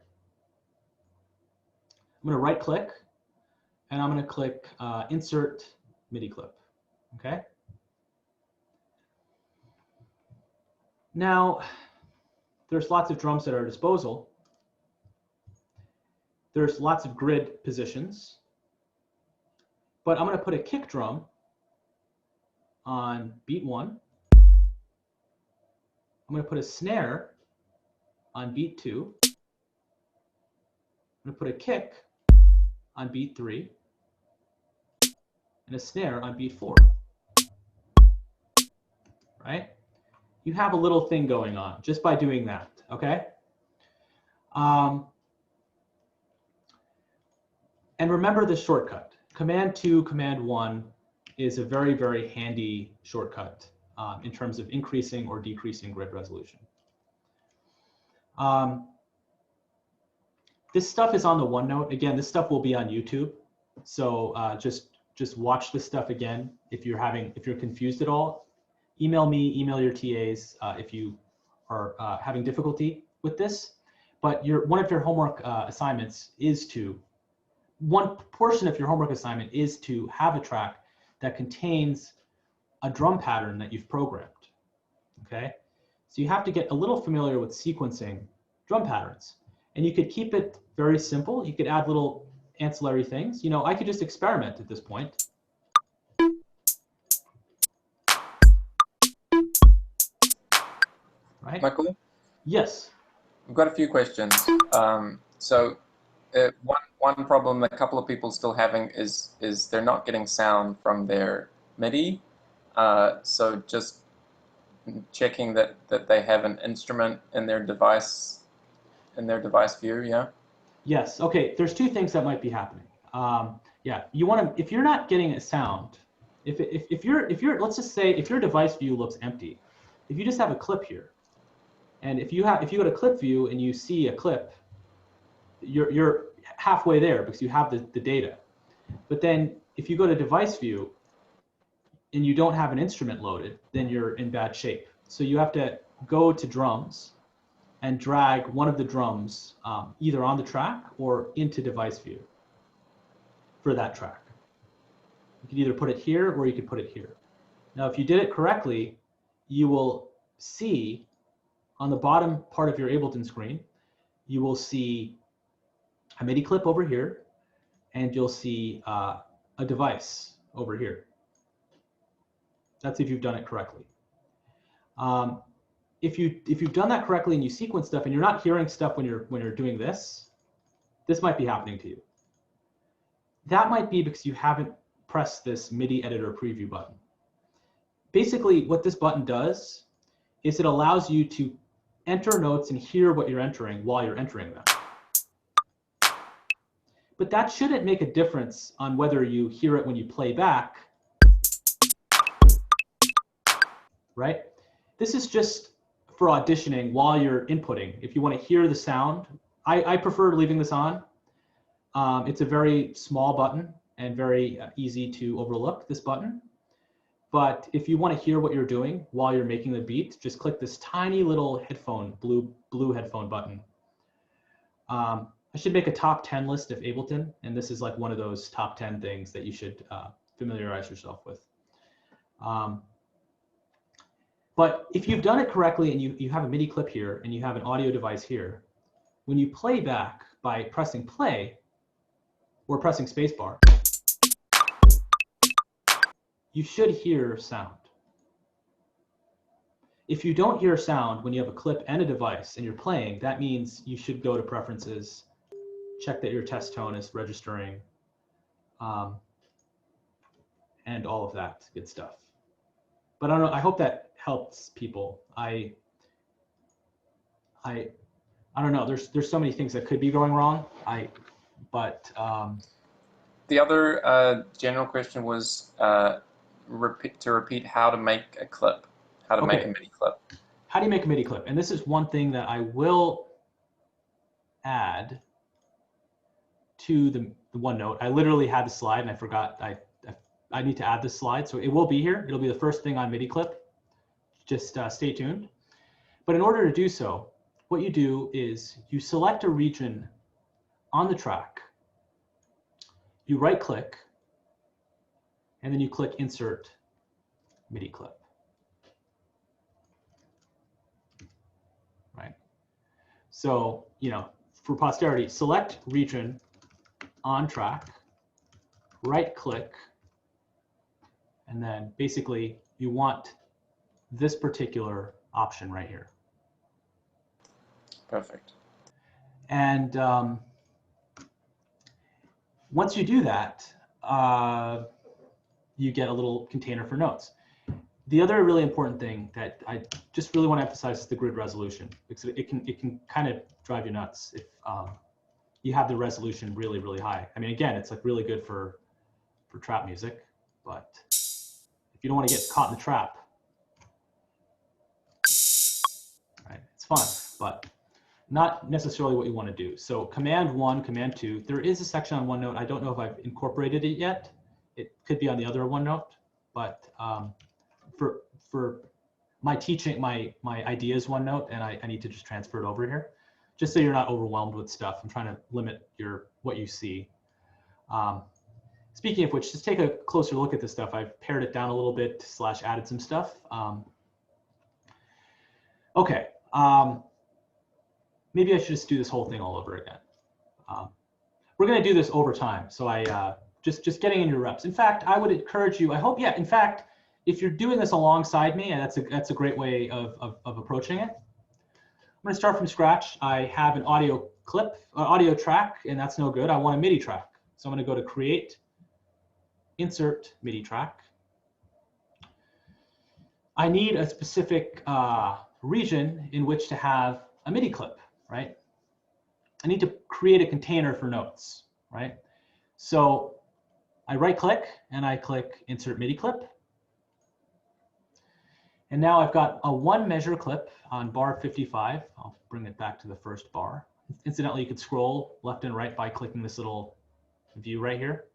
I'm gonna right click, and I'm gonna click Insert MIDI clip, okay? Now, there's lots of drums at our disposal. There's lots of grid positions, but I'm gonna put a kick drum on beat 1. I'm going to put a snare on beat 2. I'm going to put a kick on beat 3 and a snare on beat 4. Right? You have a little thing going on just by doing that, okay? And remember the shortcut. Command 2, Command 1 is a very, very handy shortcut in terms of increasing or decreasing grid resolution. This stuff is on the OneNote. Again, this stuff will be on YouTube. So just watch this stuff again. If you're confused at all, email me, email your TAs if you are having difficulty with this. But one of your homework assignments is to, one portion of your homework assignment is to have a track that contains a drum pattern that you've programmed, okay? So you have to get a little familiar with sequencing drum patterns. And you could keep it very simple. You could add little ancillary things. You know, I could just experiment at this point. Right? Michael? Yes. I've got a few questions. One problem a couple of people still having is they're not getting sound from their MIDI. So just checking that they have an instrument in their device view, yeah? Yes. Okay. There's 2 things that might be happening. Yeah. You want to, if you're not getting a sound, if you're let's just say if your device view looks empty, if you just have a clip here, and if you go to clip view and you see a clip, you're halfway there because you have the data. But then if you go to device view and you don't have an instrument loaded, then you're in bad shape. So you have to go to drums and drag one of the drums either on the track or into device view for that track. You can either put it here or you could put it here. Now, if you did it correctly, you will see on the bottom part of your Ableton screen, you will see a MIDI clip over here, and you'll see a device over here. That's if you've done it correctly. If you've done that correctly and you sequence stuff and you're not hearing stuff when you're doing this, this might be happening to you. That might be because you haven't pressed this MIDI editor preview button. Basically, what this button does is it allows you to enter notes and hear what you're entering while you're entering them. But that shouldn't make a difference on whether you hear it when you play back, right? This is just for auditioning while you're inputting. If you want to hear the sound, I prefer leaving this on. It's a very small button and very easy to overlook, this button. But if you want to hear what you're doing while you're making the beat, just click this tiny little headphone, blue headphone button. I should make a top 10 list of Ableton, and this is like one of those top 10 things that you should familiarize yourself with. But if you've done it correctly and you have a MIDI clip here and you have an audio device here, when you play back by pressing play or pressing spacebar, you should hear sound. If you don't hear sound when you have a clip and a device and you're playing, that means you should go to preferences, check that your test tone is registering, and all of that good stuff. But I don't know, I hope that helps people. I don't know, there's so many things that could be going wrong. The other general question was to repeat how to make a clip, how to make a MIDI clip. How do you make a MIDI clip? And this is one thing that I will add to the OneNote. I literally had the slide and I forgot I need to add this slide. So it will be here. It'll be the first thing on MIDI clip. Just stay tuned. But in order to do so, what you do is you select a region on the track, you right click, and then you click Insert MIDI Clip. Right? So, you know, for posterity, select region on track, right click, and then basically you want this particular option right here. Perfect. And once you do that, you get a little container for notes. The other really important thing that I just really want to emphasize is the grid resolution, because it can kind of drive you nuts if you have the resolution really, really high. I mean, again, it's like really good for trap music, but if you don't want to get caught in the trap, right, it's fun, but not necessarily what you want to do. So Command 1, Command 2, there is a section on OneNote. I don't know if I've incorporated it yet. It could be on the other OneNote, but for my teaching, my ideas OneNote, and I need to just transfer it over here, just so you're not overwhelmed with stuff. I'm trying to limit what you see. Speaking of which, just take a closer look at this stuff. I've pared it down a little bit / added some stuff. Okay. Maybe I should just do this whole thing all over again. We're going to do this over time, so I just getting in your reps. In fact, I would encourage you. I hope, yeah. In fact, if you're doing this alongside me, and that's a great way of approaching it. I'm going to start from scratch. I have an audio clip, audio track, and that's no good. I want a MIDI track, so I'm going to go to Create, Insert MIDI track. I need a specific region in which to have a MIDI clip, right? I need to create a container for notes, right? So I right click and I click Insert MIDI clip. And now I've got a 1 measure clip on bar 55. I'll bring it back to the first bar. Incidentally, you could scroll left and right by clicking this little view right here.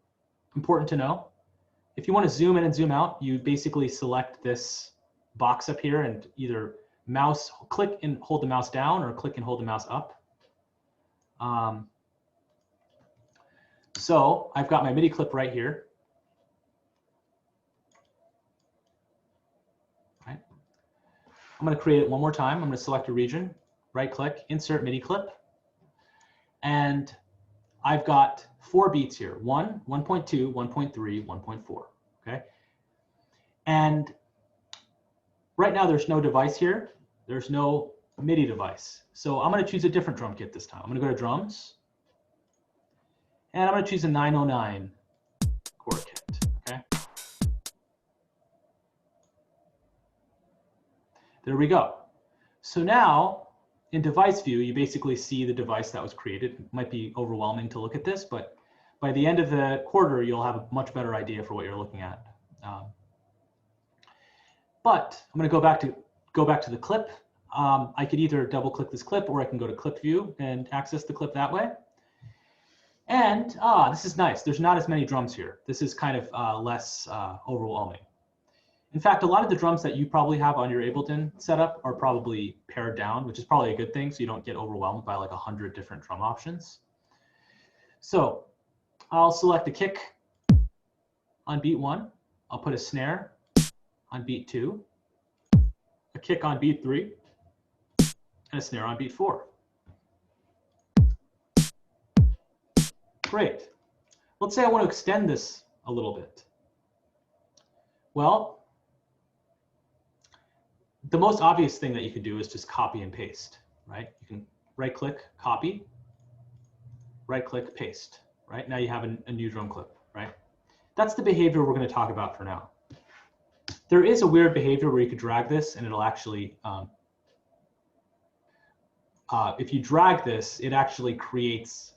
Important to know. If you want to zoom in and zoom out, you basically select this box up here and either mouse, click and hold the mouse down, or click and hold the mouse up. So I've got my MIDI clip right here. Right. I'm going to create it one more time. I'm going to select a region, right click, Insert MIDI clip. And I've got 4 beats here, 1, 1.2, 1.3, 1.4, okay? And right now there's no device here. There's no MIDI device. So I'm going to choose a different drum kit this time. I'm going to go to drums. And I'm going to choose a 909 core kit. Okay. There we go. So now in device view, you basically see the device that was created. It might be overwhelming to look at this, but by the end of the quarter, you'll have a much better idea for what you're looking at. But I'm going to go back to the clip. I could either double click this clip or I can go to clip view and access the clip that way. And this is nice. There's not as many drums here. This is kind of less overwhelming. In fact, a lot of the drums that you probably have on your Ableton setup are probably pared down, which is probably a good thing, so you don't get overwhelmed by like 100 different drum options. So I'll select a kick on beat 1. I'll put a snare on beat 2, a kick on beat 3, and a snare on beat 4. Great. Let's say I want to extend this a little bit. Well, the most obvious thing that you could do is just copy and paste, right? You can right-click, copy, right-click, paste, right? Now you have a new drum clip, right? That's the behavior we're going to talk about for now. There is a weird behavior where you could drag this and it'll actually, if you drag this, it actually creates,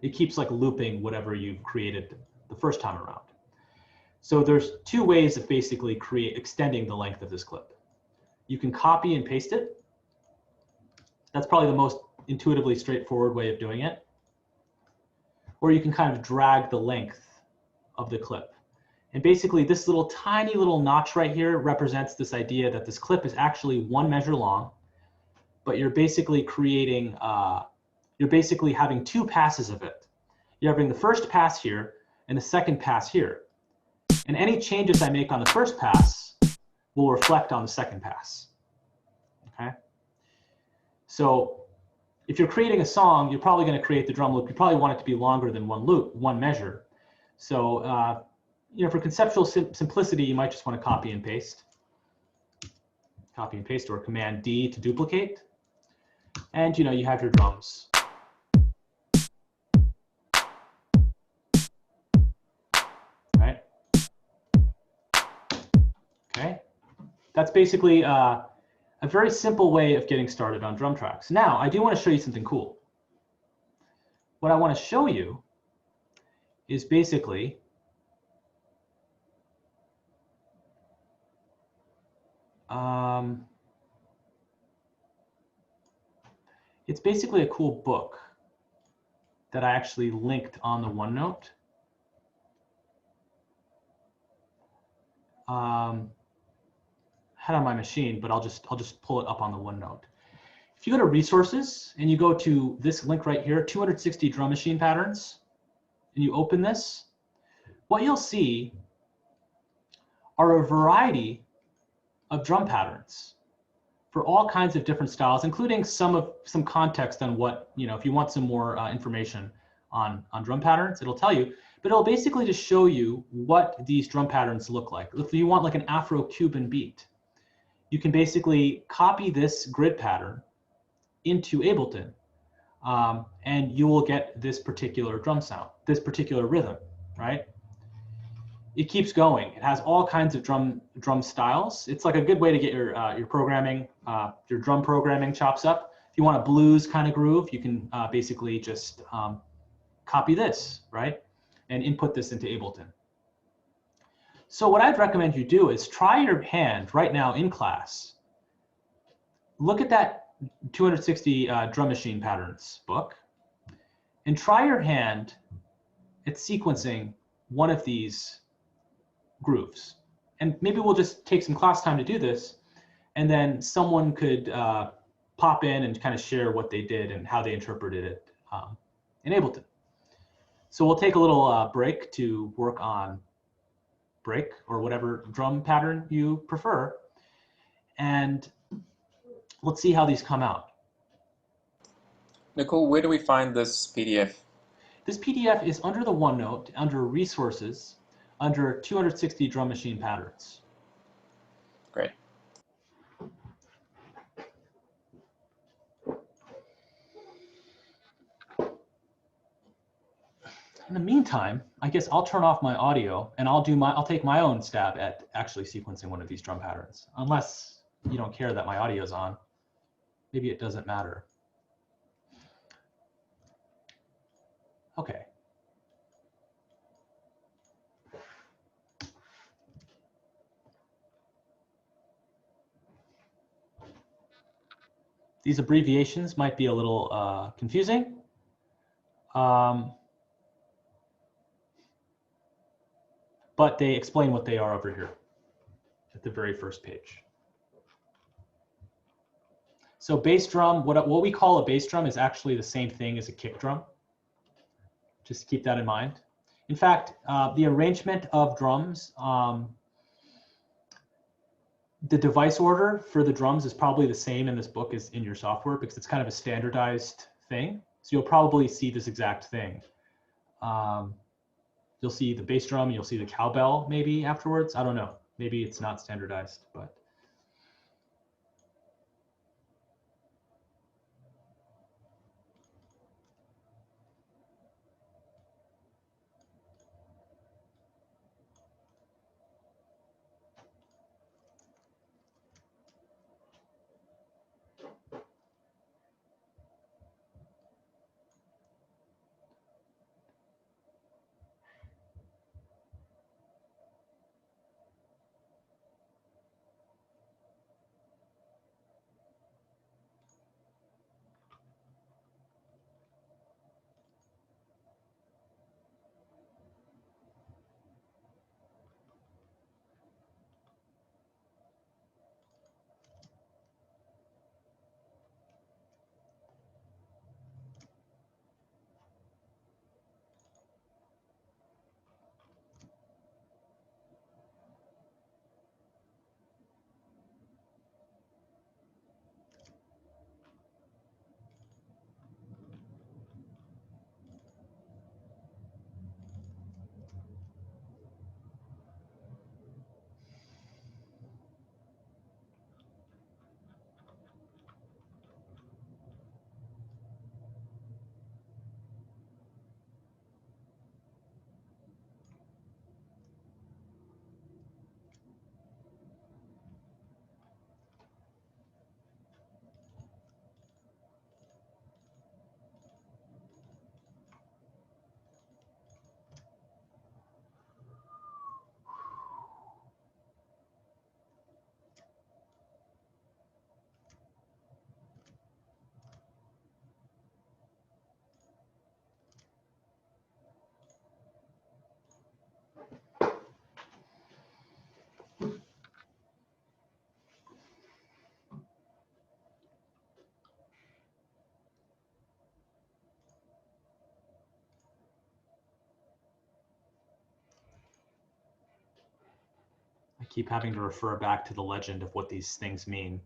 it keeps like looping whatever you've created the first time around. So there's two ways of basically extending the length of this clip. You can copy and paste it. That's probably the most intuitively straightforward way of doing it. Or you can kind of drag the length of the clip. And basically this little tiny little notch right here represents this idea that this clip is actually 1 measure long, but you're basically creating, you're basically having 2 passes of it. You're having the first pass here and the second pass here. And any changes I make on the first pass will reflect on the second pass, okay? So if you're creating a song, you're probably going to create the drum loop. You probably want it to be longer than 1 loop, 1 measure. So, you know, for conceptual simplicity, you might just want to copy and paste. Copy and paste, or Command D to duplicate. And, you know, you have your drums. Right? Okay. That's basically a very simple way of getting started on drum tracks. Now, I do want to show you something cool. What I want to show you is basically it's basically a cool book that I actually linked on the OneNote. Had on my machine, but I'll just pull it up on the OneNote. If you go to resources and you go to this link right here, 260 drum machine patterns, and you open this, what you'll see are a variety of drum patterns for all kinds of different styles, including some context on what, you know, if you want some more information on drum patterns, it'll tell you, but it'll basically just show you what these drum patterns look like. If you want like an Afro-Cuban beat, you can basically copy this grid pattern into Ableton, and you will get this particular drum sound, this particular rhythm, right? It keeps going. It has all kinds of drum styles. It's like a good way to get your programming, your drum programming chops up. If you want a blues kind of groove, you can basically just copy this, right? And input this into Ableton. So what I'd recommend you do is try your hand right now in class. Look at that 260 drum machine patterns book and try your hand at sequencing one of these grooves. And maybe we'll just take some class time to do this, and then someone could pop in and kind of share what they did and how they interpreted it in Ableton. So we'll take a little break to work on break or whatever drum pattern you prefer, and let's see how these come out. Nakul, where do we find this PDF? This PDF is under the OneNote, under Resources, under 260 drum machine patterns. Great. In the meantime, I guess I'll turn off my audio and I'll take my own stab at actually sequencing one of these drum patterns, unless you don't care that my audio is on. Maybe it doesn't matter. Okay. These abbreviations might be a little confusing. But they explain what they are over here at the very first page. So bass drum, what we call a bass drum is actually the same thing as a kick drum. Just keep that in mind. In fact, the arrangement of drums, the device order for the drums is probably the same in this book as in your software because it's kind of a standardized thing. So you'll probably see this exact thing. You'll see the bass drum, you'll see the cowbell maybe afterwards. I don't know. Maybe it's not standardized, but. I keep having to refer back to the legend of what these things mean.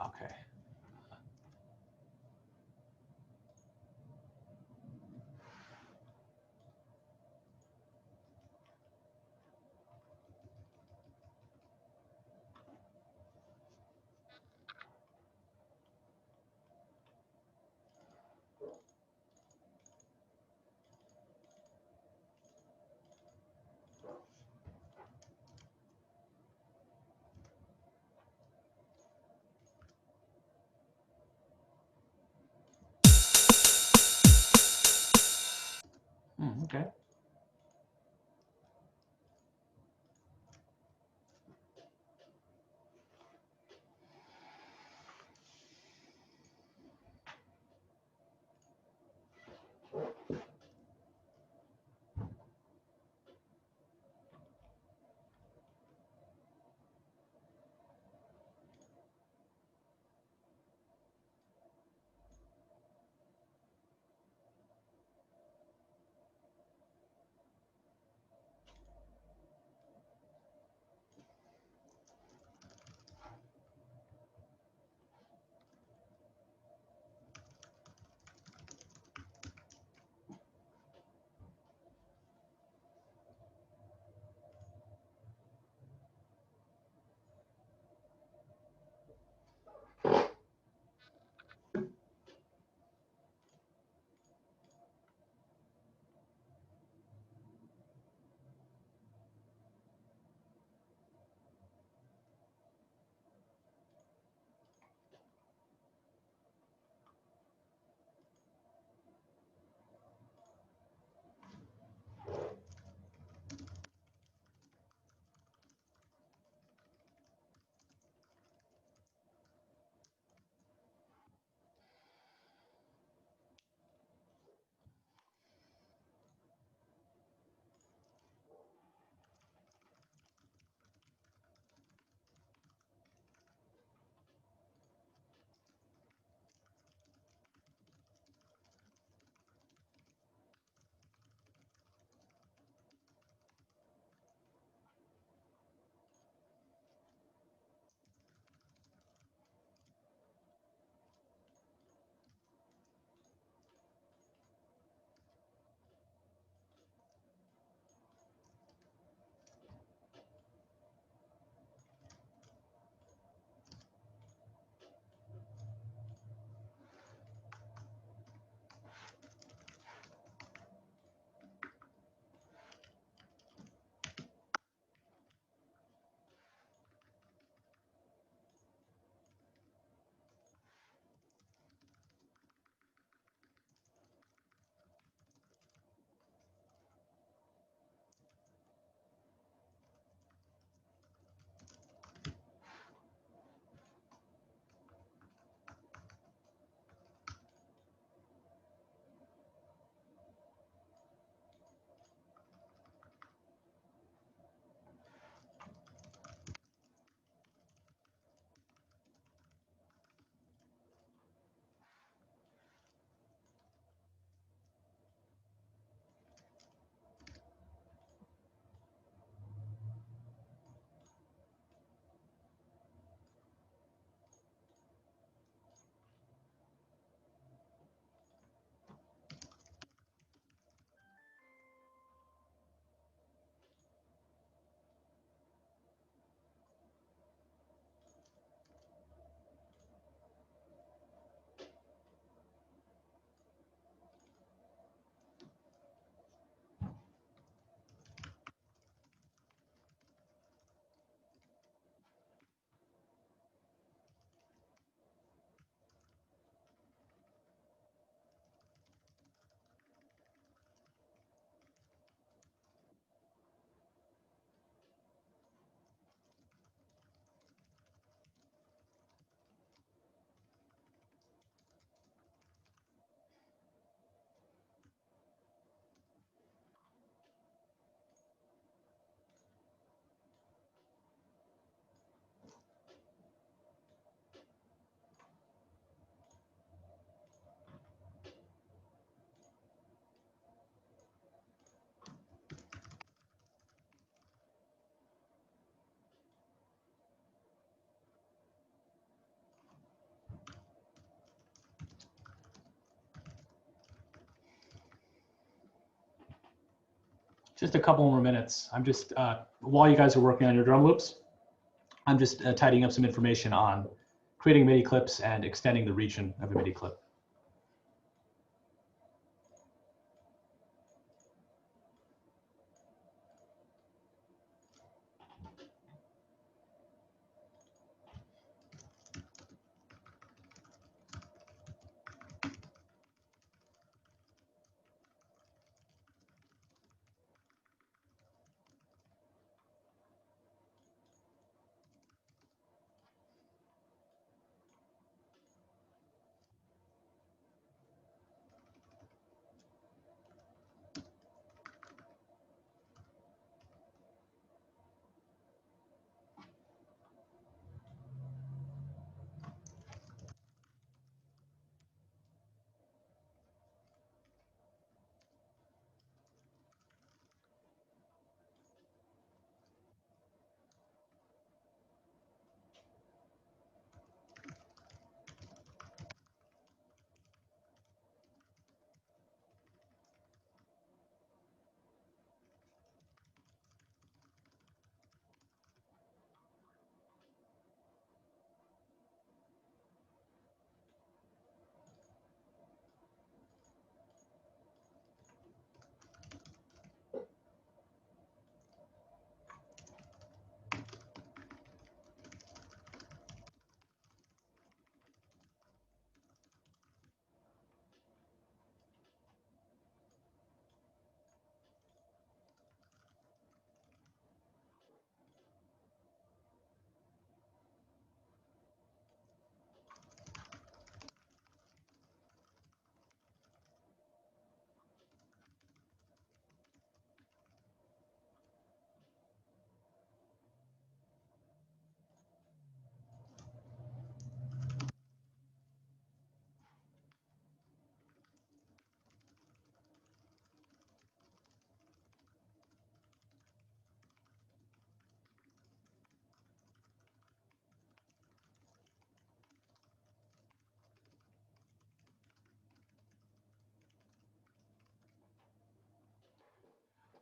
Okay. Okay. Just a couple more minutes. I'm just, while you guys are working on your drum loops, I'm just tidying up some information on creating MIDI clips and extending the region of a MIDI clip.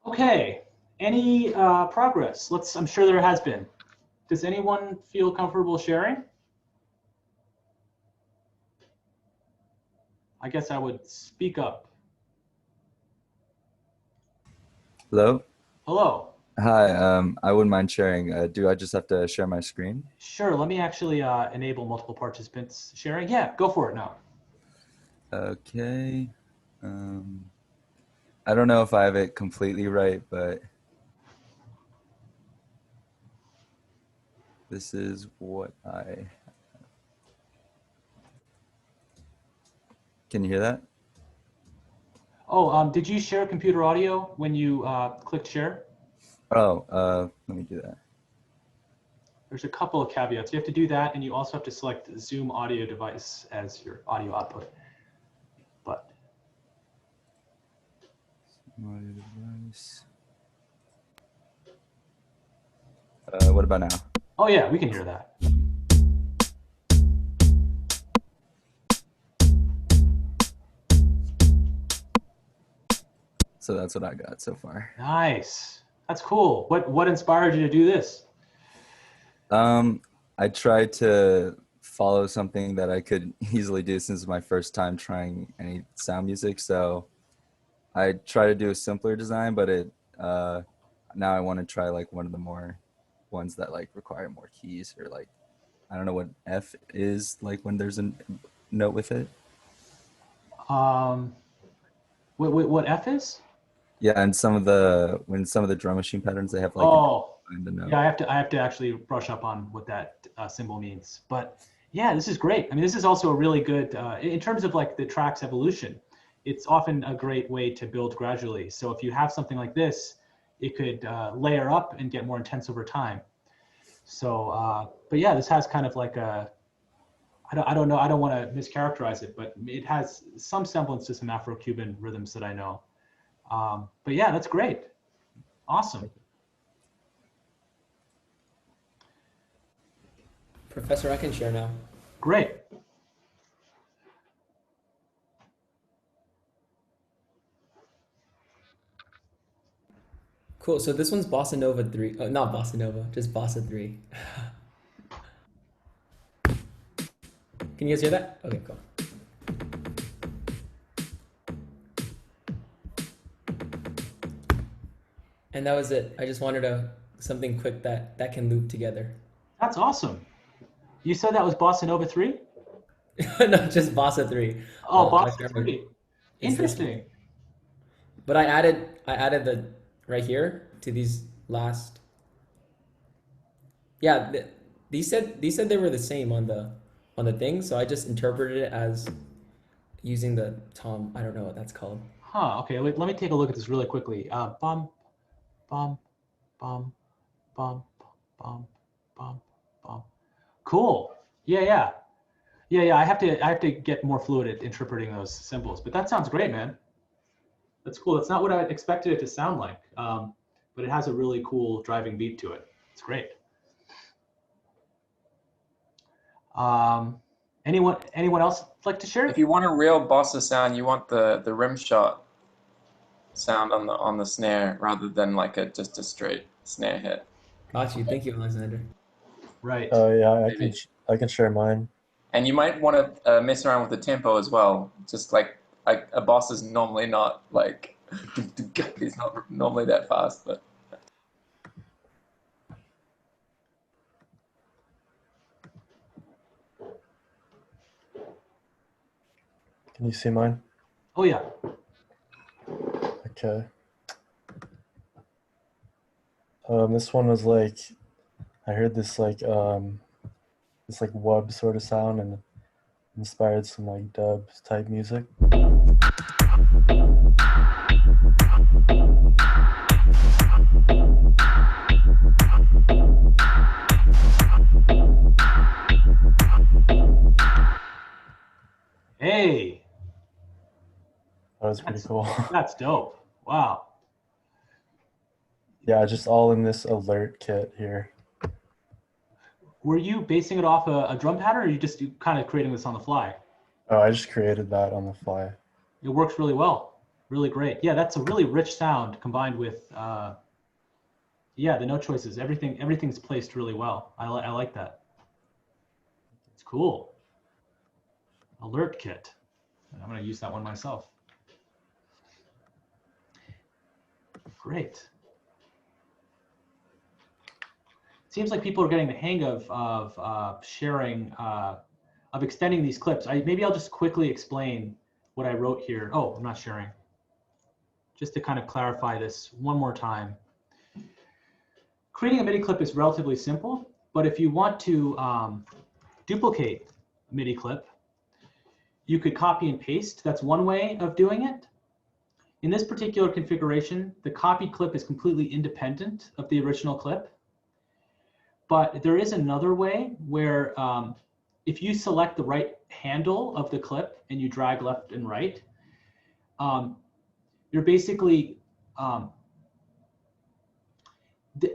Okay, any progress? I'm sure there has been. Does anyone feel comfortable sharing? I guess I would speak up. Hello? Hello. Hi, I wouldn't mind sharing. Do I just have to share my screen? Sure, let me actually enable multiple participants sharing. Yeah, go for it now. Okay. I don't know if I have it completely right, but this is what I... Can you hear that? Oh, did you share computer audio when you clicked share? Oh, let me do that. There's a couple of caveats. You have to do that, and you also have to select Zoom audio device as your audio output. But Audio device. What about now? oh yeah, we can hear that. So that's what I got so far. Nice. That's cool. What inspired you to do this? I tried to follow something that I could easily do since it's my first time trying any sound music. So I try to do a simpler design, but now I want to try like one of the more ones that like require more keys, or like, I don't know what F is like when there's a note with it. Um, what F is? Yeah, and when some of the drum machine patterns, they have like Oh, the note. yeah, I have to actually brush up on what that symbol means. But yeah, this is great. I mean, this is also a really good, in terms of like the track's evolution, it's often a great way to build gradually. So if you have something like this, it could layer up and get more intense over time. So, but yeah, this has kind of like I don't know, I don't want to mischaracterize it, but it has some semblance to some Afro-Cuban rhythms that I know. But yeah, that's great. Awesome. Professor, I can share now. Great. Cool. So this one's Bossa Nova 3. Oh, not Bossa Nova, just Bossa 3. Can you guys hear that? Okay, cool. And that was it. I just wanted something quick that can loop together. That's awesome. You said that was Bossa Nova 3? No, just Bossa 3. Oh, My Bossa camera- 3. it's this one. Interesting. But I added the right here to these last. Yeah, these said they were the same on the thing, so I just interpreted it as using the tom. I don't know what that's called. Huh, okay, let me take a look at this really quickly. Bum, bum, bum, bum, bum, bum, bum. Cool. Yeah. I have to get more fluid at interpreting those symbols, but that sounds great, man. That's cool. That's not what I expected it to sound like, but it has a really cool driving beat to it. It's great. Anyone else like to share? If you want a real bossa sound, you want the rim shot sound on the snare rather than like just a straight snare hit. Got you. Thank you, Alexander. Right. Oh yeah, Maybe. I can share mine. And you might want to mess around with the tempo as well. Just like a boss is normally not like he's not normally that fast, but Can you see mine? Oh yeah. Okay. This one was like, I heard this like wub sort of sound and inspired some like dub type music. Hey, That was pretty cool. that's dope. Wow. Yeah, just all in this alert kit here. Were you basing it off a drum pattern, or are you just kind of creating this on the fly? Oh, I just created that on the fly. It works really well. Really great. Yeah, that's a really rich sound combined with, yeah, the note choices. Everything's placed really well. I like that. It's cool. Alert kit. I'm going to use that one myself. Great. Seems like people are getting the hang of sharing, of extending these clips. Maybe I'll just quickly explain what I wrote here. Oh, I'm not sharing. Just to kind of clarify this one more time. Creating a MIDI clip is relatively simple, but if you want to duplicate a MIDI clip, you could copy and paste. That's one way of doing it. In this particular configuration, the copy clip is completely independent of the original clip. But there is another way where if you select the right handle of the clip and you drag left and right, you're basically, the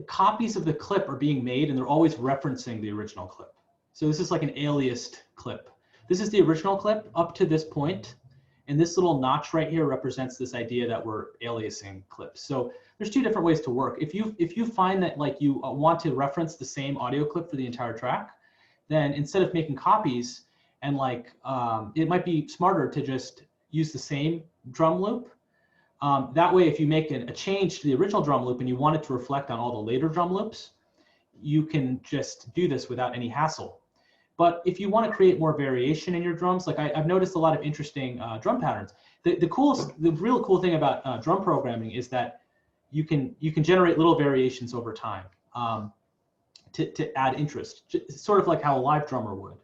copies of the clip are being made and they're always referencing the original clip. So this is like an aliased clip. This is the original clip up to this point, and this little notch right here represents this idea that we're aliasing clips. So there's two different ways to work. If you find that like you want to reference the same audio clip for the entire track, then instead of making copies and like it might be smarter to just use the same drum loop. That way, if you make a change to the original drum loop and you want it to reflect on all the later drum loops, you can just do this without any hassle. But if you want to create more variation in your drums, like I've noticed a lot of interesting drum patterns. The real cool thing about drum programming is that you can generate little variations over time to add interest, sort of like how a live drummer would.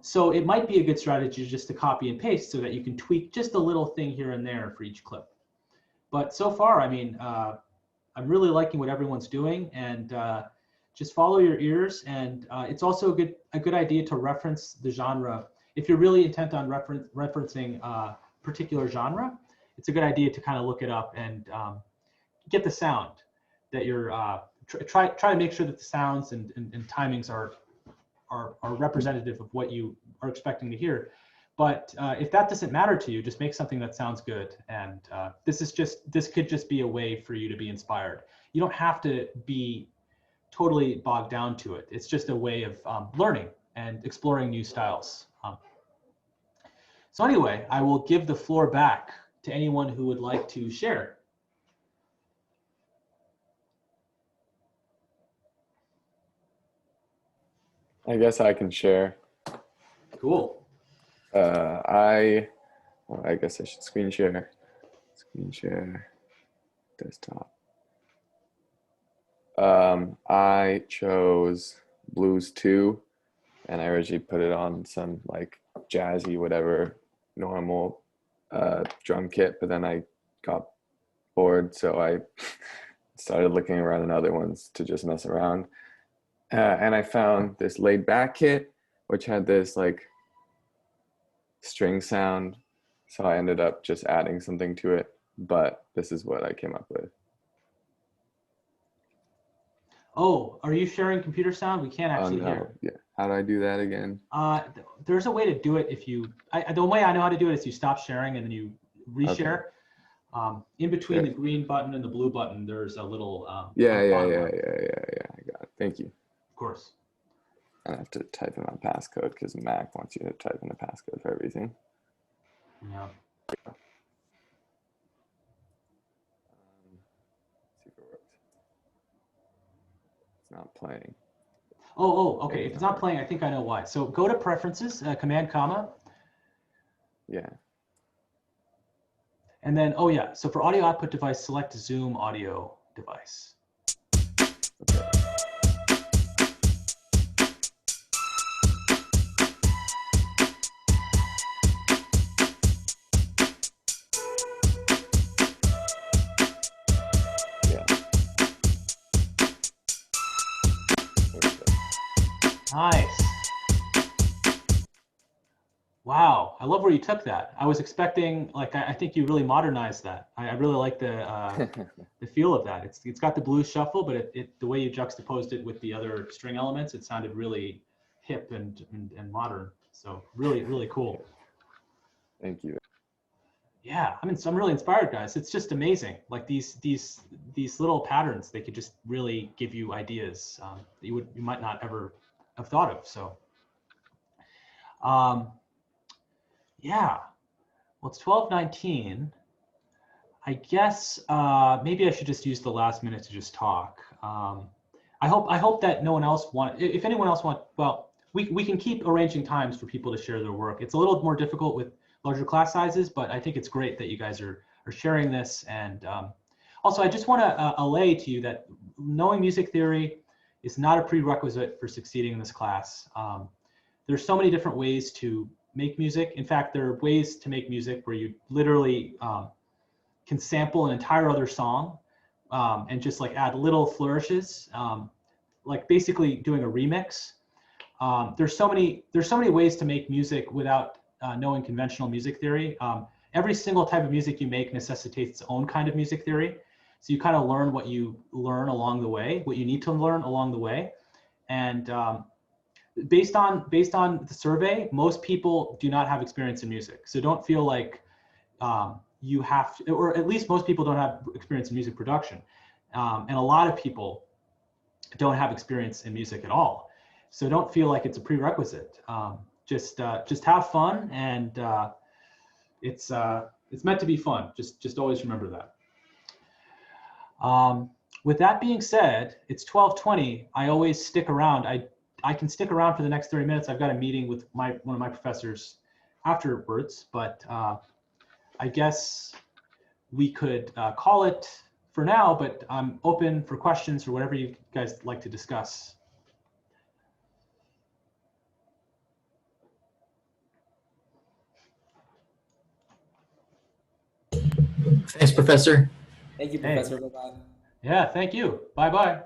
So it might be a good strategy just to copy and paste so that you can tweak just a little thing here and there for each clip. But so far, I mean, I'm really liking what everyone's doing, and just follow your ears. And it's also a good idea to reference the genre. If you're really intent on referencing a particular genre, it's a good idea to kind of look it up and get the sound that you're, try to make sure that the sounds and timings are representative of what you are expecting to hear. But if that doesn't matter to you, just make something that sounds good. And this could just be a way for you to be inspired. You don't have to be totally bogged down to it. It's just a way of learning and exploring new styles. So anyway, I will give the floor back to anyone who would like to share. I guess I can share. Cool. I guess I should screen share. Screen share, desktop. I chose Blues 2, and I originally put it on some like jazzy, whatever, normal drum kit, but then I got bored, so I started looking around at other ones to just mess around. And I found this laid back kit, which had this like string sound. So I ended up just adding something to it, but this is what I came up with. Oh, are you sharing computer sound? We can't actually hear. Yeah. How do I do that again? There's a way to do it if you, the way I know how to do it is you stop sharing and then you reshare. Okay. In between the green button and the blue button, there's a little. Yeah. I got it. Thank you. Of course. I have to type in my passcode because Mac wants you to type in a passcode for everything. Yeah. See if it works. It's not playing. Oh, okay. If it's not playing, I think I know why. So go to Preferences, Command, comma. Yeah. And then, oh yeah. So for audio output device, select Zoom audio device. Okay. Nice. Wow, I love where you took that. I was expecting, like, I think you really modernized that. I really like the the feel of that. It's got the blues shuffle, but the way you juxtaposed it with the other string elements, it sounded really hip and modern. So really cool. Thank you. Yeah, I mean, so I'm really inspired, guys. It's just amazing. Like these little patterns, they could just really give you ideas that you might not ever have thought of. So, yeah. Well, it's 12:19. I guess maybe I should just use the last minute to just talk. I hope that no one else if anyone else well, we can keep arranging times for people to share their work. It's a little more difficult with larger class sizes, but I think it's great that you guys are sharing this. And also, I just want to allay to you that knowing music theory is not a prerequisite for succeeding in this class. There's so many different ways to make music. In fact, there are ways to make music where you literally can sample an entire other song and just like add little flourishes, like basically doing a remix. There's so many ways to make music without knowing conventional music theory. Every single type of music you make necessitates its own kind of music theory. So you kind of learn what you learn along the way, what you need to learn along the way. And based on the survey, most people do not have experience in music. So don't feel like you have to, or at least most people don't have experience in music production. And a lot of people don't have experience in music at all. So don't feel like it's a prerequisite. Just have fun, and it's meant to be fun. Just always remember that. With that being said, it's 12:20. I always stick around. I can stick around for the next 30 minutes. I've got a meeting with one of my professors afterwards, but I guess we could call it for now, but I'm open for questions or whatever you guys like to discuss. Thanks, Professor. Thank you, Hey. Professor. Bye-bye. Yeah, thank you. Bye-bye.